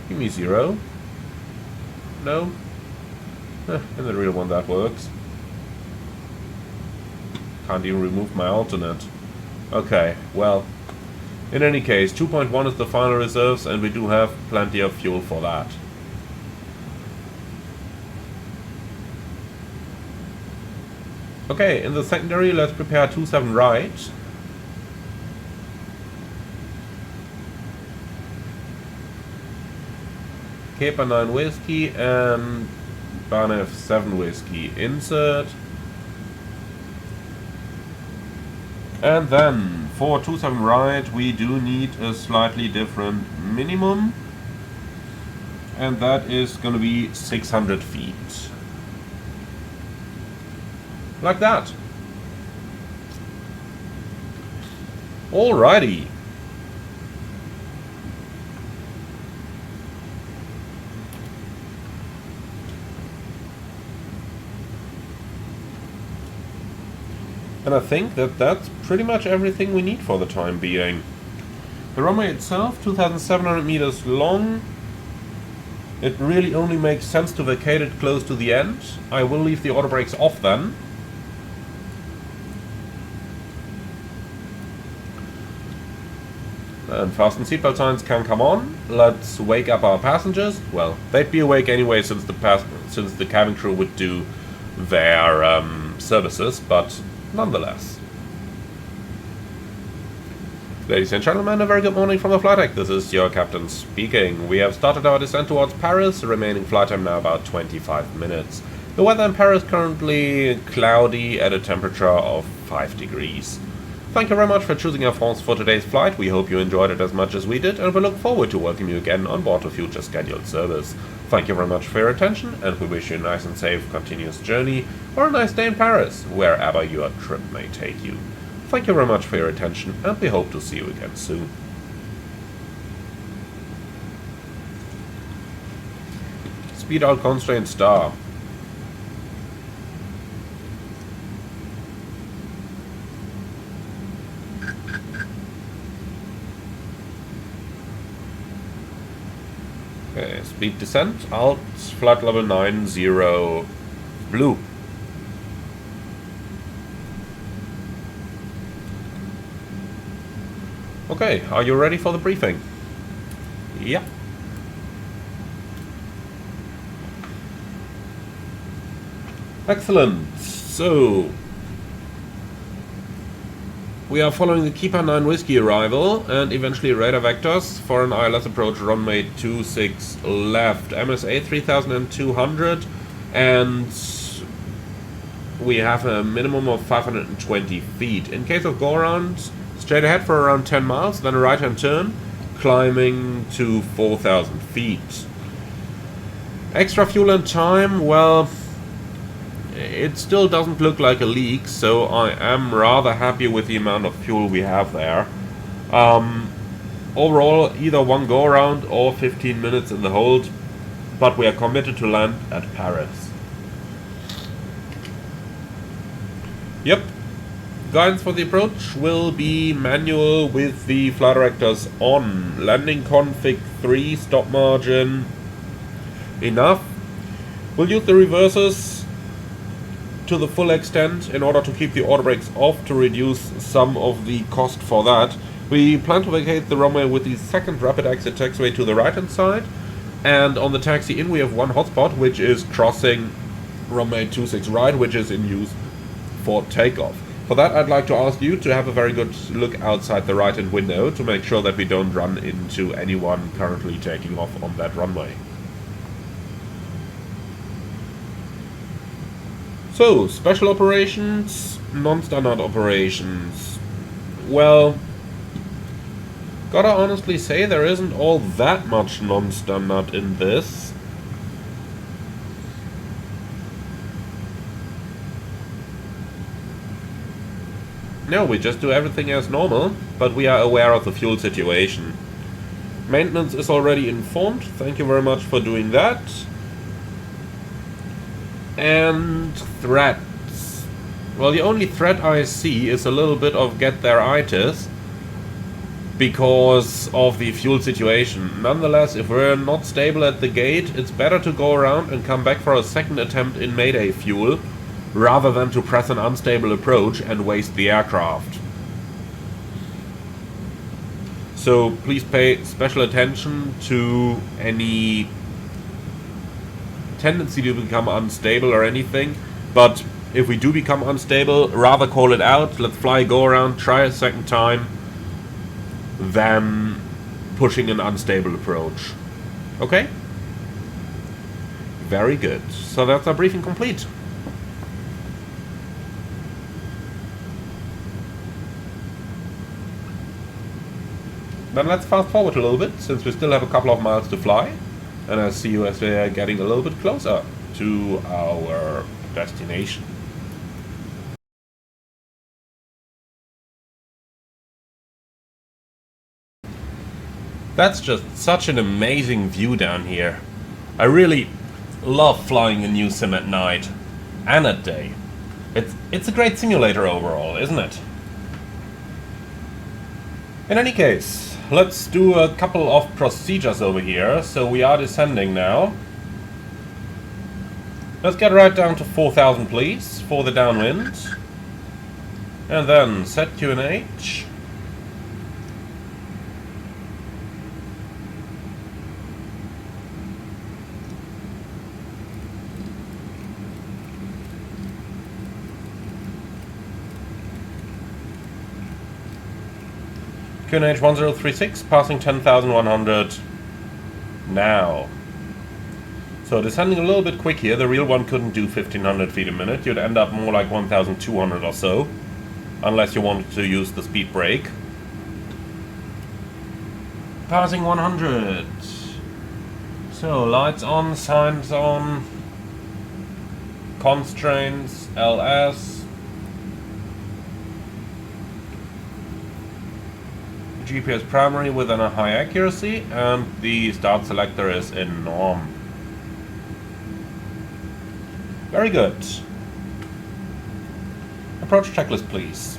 Give me 0. No? In the real one that works. Can't even remove my alternate. Okay, well, in any case, 2.1 is the final reserves, and we do have plenty of fuel for that. Okay, in the secondary, let's prepare 27 right. Cape 9 whiskey and Barnef 7 whiskey. Insert. And then for 27 right, we do need a slightly different minimum, and that is going to be 600 feet. Like that. Alrighty. And I think that that's pretty much everything we need for the time being. The runway itself, 2,700 meters long. It really only makes sense to vacate it close to the end. I will leave the auto brakes off then. And fasten seatbelt signs can come on. Let's wake up our passengers. Well, they'd be awake anyway since the cabin crew would do their services, but nonetheless. Ladies and gentlemen, a very good morning from the flight deck. This is your captain speaking. We have started our descent towards Paris, remaining flight time now about 25 minutes. The weather in Paris currently cloudy at a temperature of 5 degrees. Thank you very much for choosing Air France for today's flight. We hope you enjoyed it as much as we did, and we look forward to welcoming you again on board a future scheduled service. Thank you very much for your attention, and we wish you a nice and safe continuous journey, or a nice day in Paris, wherever your trip may take you. Thank you very much for your attention, and we hope to see you again soon. Speed out constraint star. Okay, speed descent, alt, flight level 90, blue. Okay, are you ready for the briefing? Yeah. Excellent. So, we are following the Keeper 9 Whiskey arrival and eventually radar vectors for an ILS approach runway 26 left, MSA 3200, and we have a minimum of 520 feet. In case of go-around, straight ahead for around 10 miles, then a right-hand turn, climbing to 4,000 feet. Extra fuel and time, well, it still doesn't look like a leak, so I am rather happy with the amount of fuel we have there. Overall, either one go-around or 15 minutes in the hold, but we are committed to land at Paris. Yep. Guidance for the approach will be manual with the flight directors on. Landing config 3, stop margin, enough. We'll use the reversers to the full extent in order to keep the auto brakes off to reduce some of the cost for that. We plan to vacate the runway with the second rapid exit taxiway to the right hand side, and on the taxi in we have one hotspot which is crossing runway 26 right, which is in use for takeoff. For that, I'd like to ask you to have a very good look outside the right hand window to make sure that we don't run into anyone currently taking off on that runway. So, special operations, non-standard operations. Well, gotta honestly say there isn't all that much non-standard in this. No, we just do everything as normal, but we are aware of the fuel situation. Maintenance is already informed, thank you very much for doing that. And threats. Well, the only threat I see is a little bit of get there itis because of the fuel situation. Nonetheless, if we're not stable at the gate, it's better to go around and come back for a second attempt in Mayday fuel rather than to press an unstable approach and waste the aircraft. So please pay special attention to any tendency to become unstable or anything. But if we do become unstable, rather call it out. Let's fly a go around, try a second time, than pushing an unstable approach. Okay? Very good. So that's our briefing complete. Then let's fast forward a little bit, since we still have a couple of miles to fly. And I'll see you as we're getting a little bit closer to our destination. That's just such an amazing view down here. I really love flying a new sim at night and at day. It's a great simulator overall, isn't it? In any case, let's do a couple of procedures over here. So we are descending now. Let's get right down to 4,000 please, for the downwind. And then set QNH. QNH 1036, passing 10,100 now. So descending a little bit quick here. The real one couldn't do 1,500 feet a minute. You'd end up more like 1,200 or so, unless you wanted to use the speed brake. Passing 100. So lights on, signs on, constraints, LS. GPS primary within a high accuracy, and the start selector is in norm. Very good. Approach checklist, please.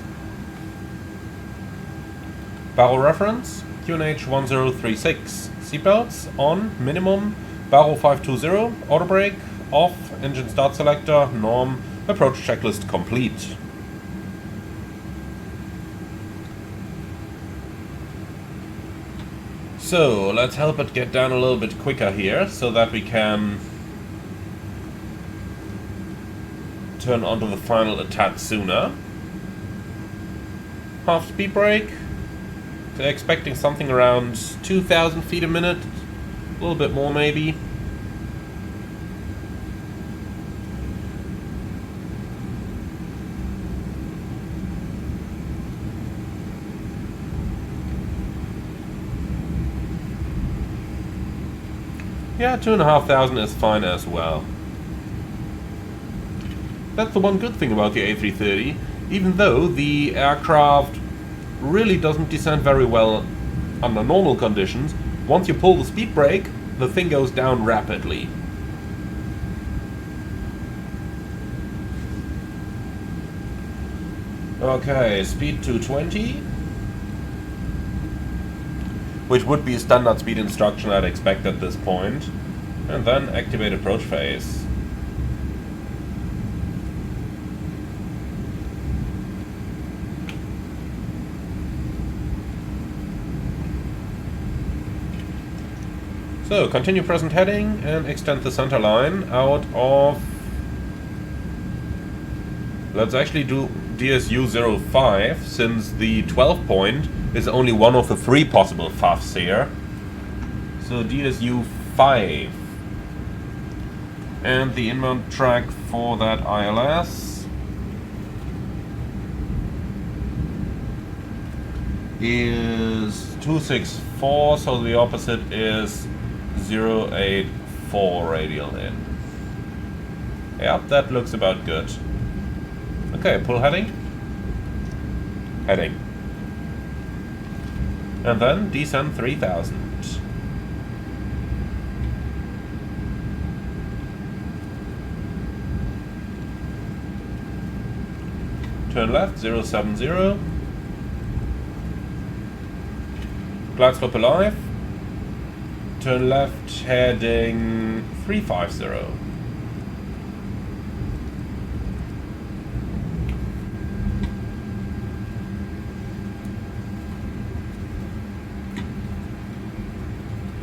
Barrel reference, QNH 1036. Seatbelts on, minimum. Barrel 520, auto brake, off, engine start selector, norm. Approach checklist complete. So, let's help it get down a little bit quicker here, so that we can turn onto the final a tad sooner. Half speed brake. So expecting something around 2,000 feet a minute, a little bit more maybe. Yeah, 2,500 is fine as well. That's the one good thing about the A330. Even though the aircraft really doesn't descend very well under normal conditions, once you pull the speed brake, the thing goes down rapidly. Okay, speed 220. Which would be a standard speed instruction I'd expect at this point. And then activate approach phase. So, continue present heading and extend the center line out of... Let's actually do DSU 05, since the 12 point is only one of the 3 possible FAFs here. So DSU 5. And the inbound track for that ILS is 264, so the opposite is 084 radial in. Yep, that looks about good. Okay, pull heading. Heading. And then descend 3,000. Turn left, 070. Glide slope alive. Turn left, heading 350.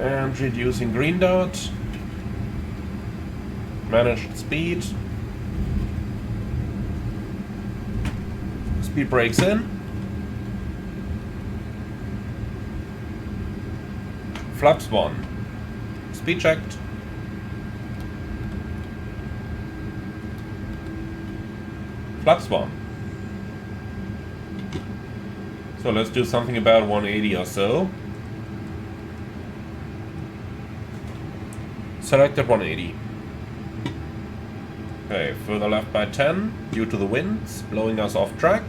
And reducing green dot. Managed speed. Speed brakes in. Flaps 1. Speed checked. Flaps 1. So let's do something about 180 or so. Selected 180. Okay, further left by 10 due to the winds blowing us off track.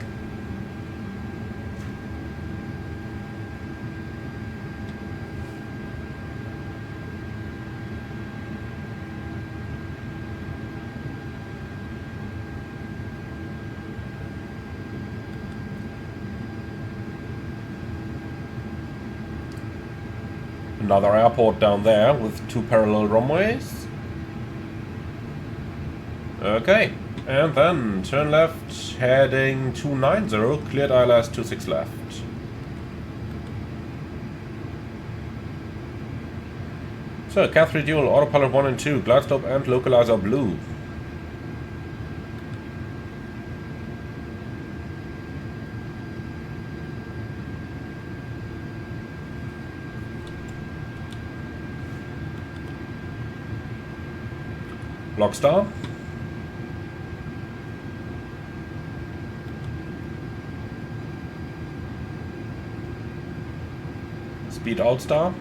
Another airport down there with 2 parallel runways. Okay, and then turn left, heading 290, cleared ILS 26 left. So, Cat3 dual, autopilot 1 and 2, glide slope and localizer blue. Lock star. Speed alt star.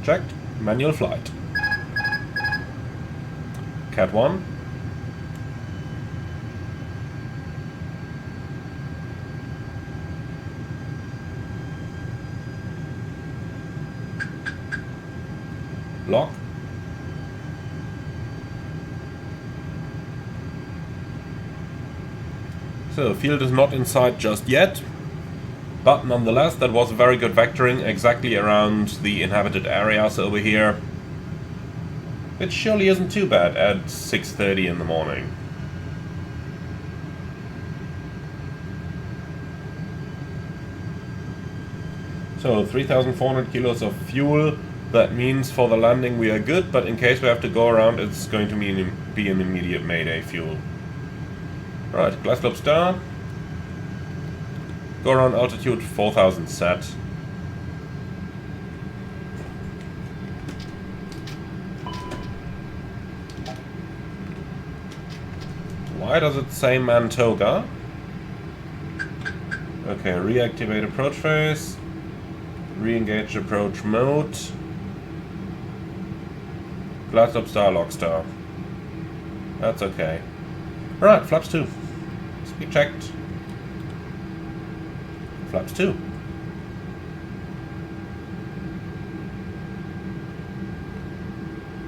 Checked. Manual flight. Cat 1. Lock. So, field is not in sight just yet, but nonetheless that was very good vectoring exactly around the inhabited areas over here. It surely isn't too bad at 6:30 in the morning. So 3,400 kilos of fuel. That means for the landing we are good, but in case we have to go around, it's going to be an immediate mayday fuel. Right, glide slope star. Go around altitude 4,000 set. Why does it say Mantoga? Okay, reactivate approach phase. Re-engage approach mode. Glide slope star, lock star. That's okay. Right, flaps 2. Speed checked. Flaps 2.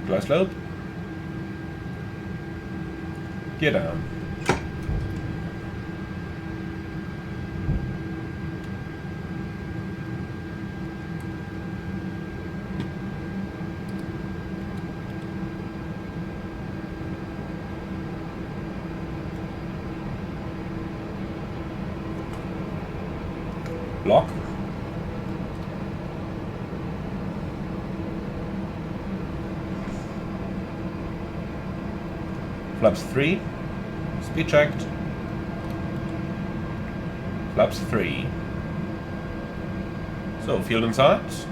Glide slope. Gear down. Lock. Flaps 3. Speed checked. Flaps 3. So, field in sight.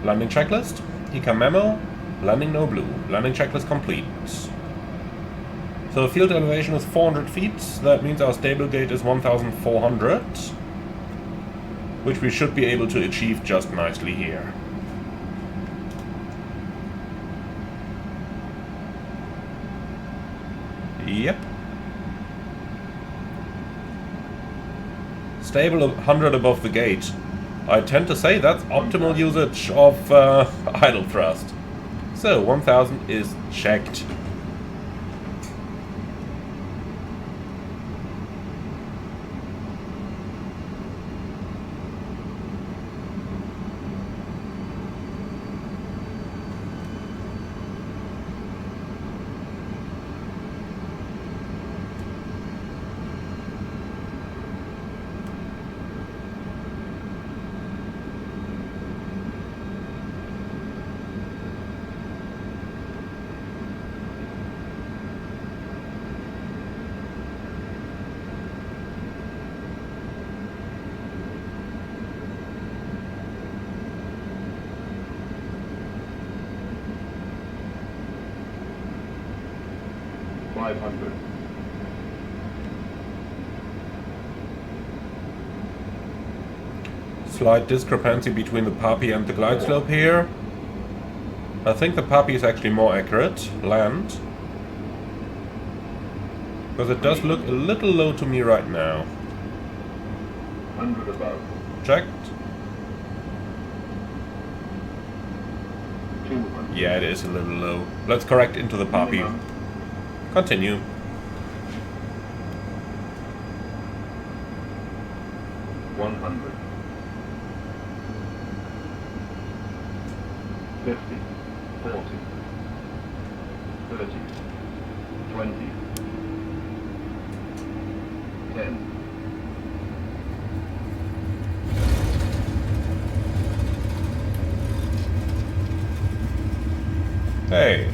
Landing checklist. ECAM memo. Landing no blue. Landing checklist complete. So field elevation is 400 feet, that means our stable gate is 1,400, which we should be able to achieve just nicely here. Yep. Stable 100 above the gate. I tend to say that's optimal usage of idle thrust. So 1,000 is checked. 500. Slight discrepancy between the Puppy and the glide slope here. I think the Puppy is actually more accurate. Land. Because it does look a little low to me right now. 100 above. Checked. 200. Yeah, it is a little low. Let's correct into the Puppy. Minimum. Continue. 100. 50. 40. 30. 20. 10. Hey.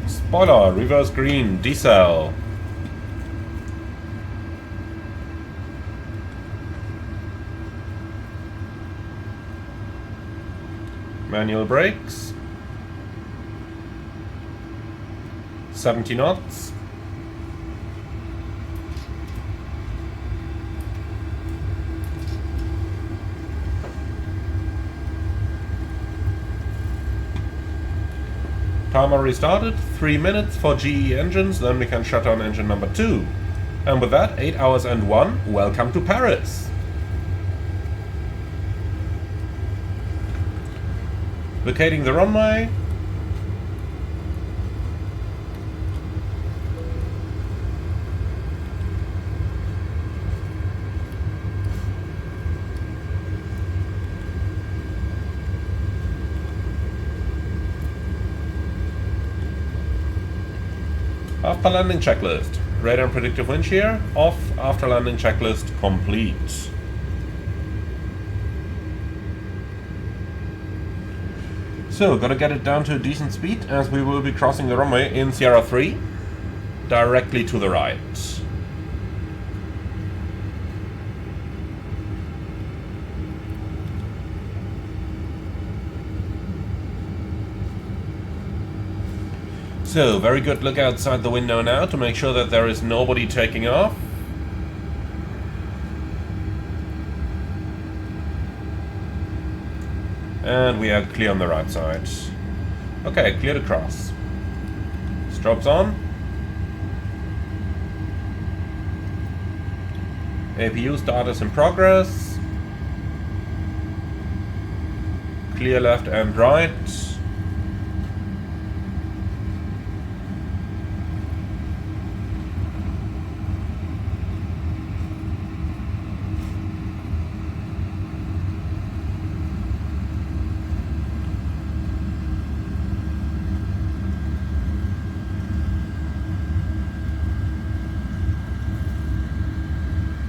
Spoiler, reverse green, decel. Manual brakes. 70 knots. Timer restarted, 3 minutes for GE engines, then we can shut down engine number 2. And with that, 8 hours and 1, welcome to Paris! Vacating the runway. After landing checklist. Radar and predictive wind shear off. After landing checklist complete. So, gotta get it down to a decent speed as we will be crossing the runway in Sierra 3. Directly to the right. So, very good look outside the window now to make sure that there is nobody taking off. And we are clear on the right side. Okay, clear to cross. Strobes on. APU start is in progress. Clear left and right.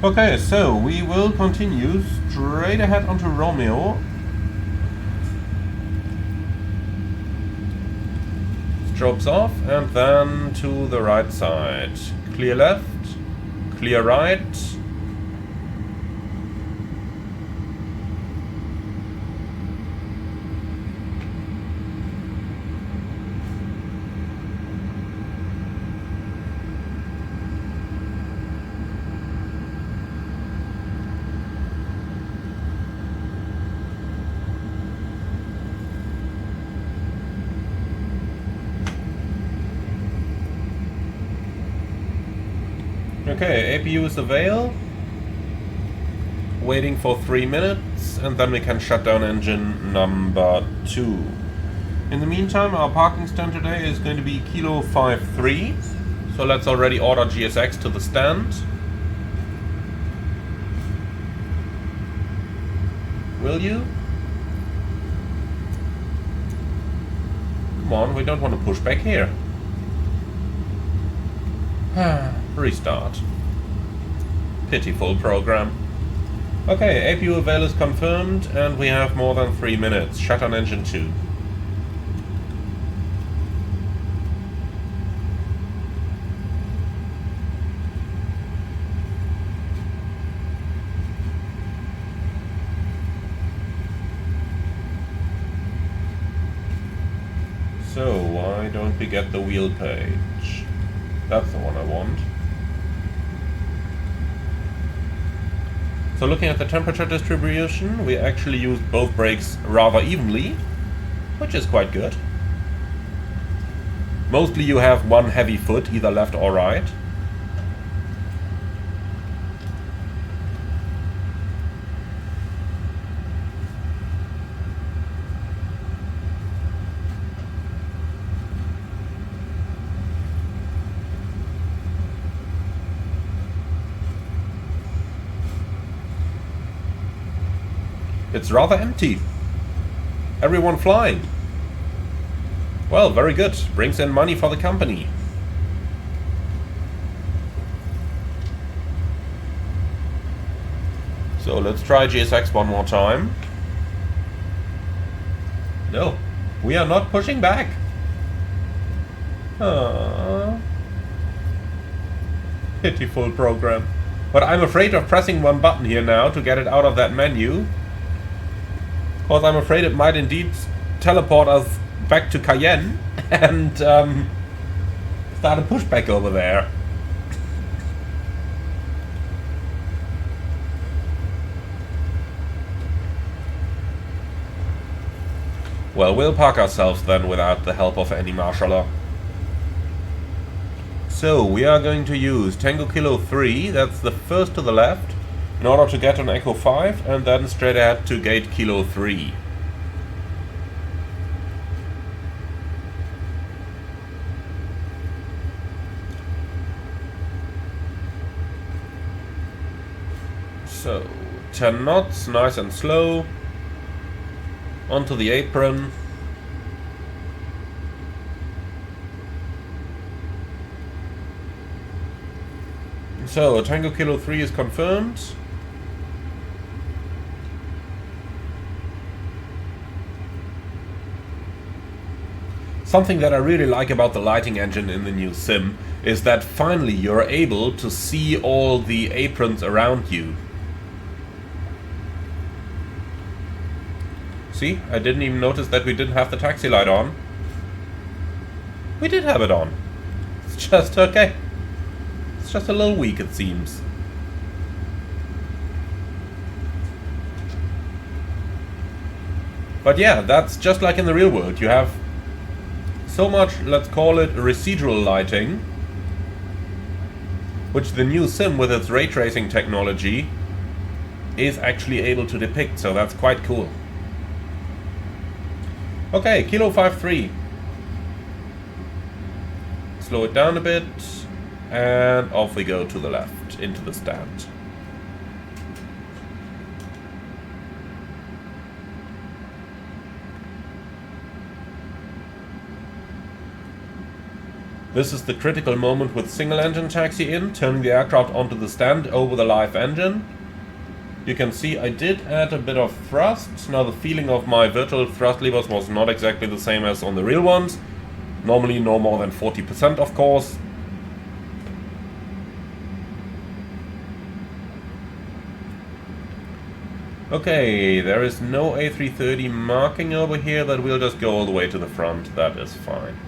Okay, so we will continue straight ahead onto Romeo. Strobes off and then to the right side. Clear left, clear right. Okay, APU is avail. Waiting for 3 minutes, and then we can shut down engine number 2. In the meantime, our parking stand today is going to be Kilo 53. So let's already order GSX to the stand. Will you? Come on, we don't want to push back here. Restart. Pitiful program. Okay, APU avail is confirmed, and we have more than 3 minutes. Shut on engine 2. So, why don't we get the wheel page? That's the one I want. So looking at the temperature distribution, we actually used both brakes rather evenly, which is quite good. Mostly you have one heavy foot, either left or right. It's rather empty. Everyone flying. Well, very good. Brings in money for the company. So let's try GSX one more time. No, we are not pushing back. Pitiful program. But I'm afraid of pressing one button here now to get it out of that menu. Because I'm afraid it might indeed teleport us back to Cayenne and start a pushback over there. Well, we'll park ourselves then without the help of any marshaller. So, we are going to use Tango Kilo 3, that's the first to the left, in order to get on Echo 5, and then straight ahead to Gate Kilo 3. So, 10 knots, nice and slow. Onto the apron. So, Tango Kilo 3 is confirmed. Something that I really like about the lighting engine in the new sim is that finally you're able to see all the aprons around you. See, I didn't even notice that we didn't have the taxi light on. We did have it on. It's just okay. It's just a little weak, it seems. But yeah, that's just like in the real world. You have so much, let's call it residual lighting, which the new sim with its ray tracing technology is actually able to depict, so that's quite cool. Okay, Kilo 5-3. Slow it down a bit, and off we go to the left, into the stand. This is the critical moment with single engine taxi in, turning the aircraft onto the stand over the live engine. You can see I did add a bit of thrust. Now the feeling of my virtual thrust levers was not exactly the same as on the real ones. Normally no more than 40%, of course. Okay, there is no A330 marking over here, but we'll just go all the way to the front. That is fine.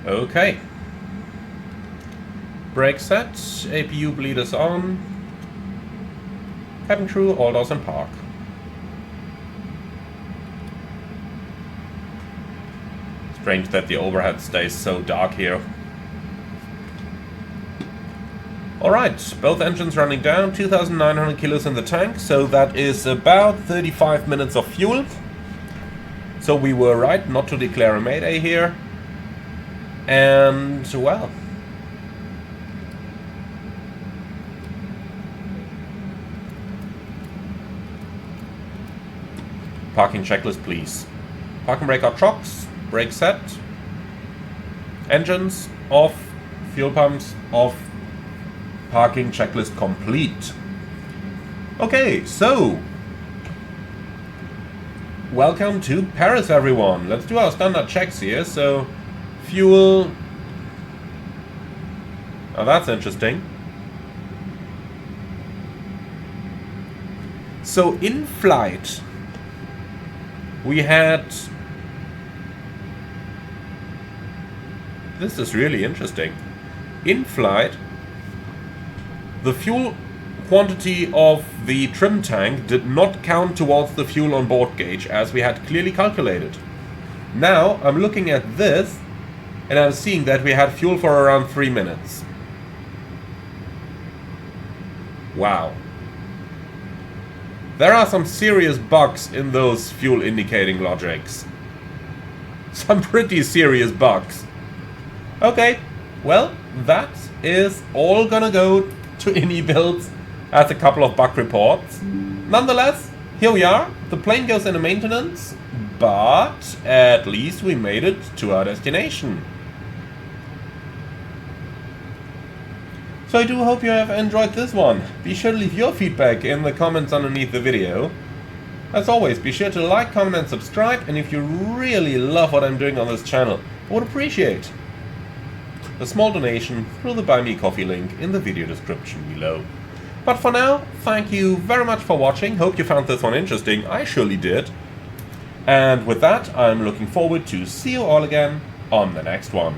Okay. Brake set, APU bleed is on. Cabin crew, all doors in park. Strange that the overhead stays so dark here. Alright, both engines running down, 2,900 kilos in the tank, so that is about 35 minutes of fuel. So we were right not to declare a mayday here. And, well, parking checklist, please. Park and brake out chocks, brake set, engines off, fuel pumps off, parking checklist complete. Okay, so welcome to Paris, everyone. Let's do our standard checks here. So fuel, Now that's interesting. So in flight, we had... This is really interesting. In flight, the fuel quantity of the trim tank did not count towards the fuel on board gauge, as we had clearly calculated. Now, I'm looking at this, and I'm seeing that we had fuel for around 3 minutes. Wow. There are some serious bugs in those fuel indicating logics. Some pretty serious bugs. Okay, well, that is all gonna go to INI builds as a couple of bug reports. Nonetheless, here we are. The plane goes into maintenance, but at least we made it to our destination. So I do hope you have enjoyed this one. Be sure to leave your feedback in the comments underneath the video. As always, be sure to like, comment and subscribe, and if you really love what I'm doing on this channel, I would appreciate a small donation through the Buy Me Coffee link in the video description below. But for now, thank you very much for watching. Hope you found this one interesting. I surely did. And with that, I'm looking forward to see you all again on the next one.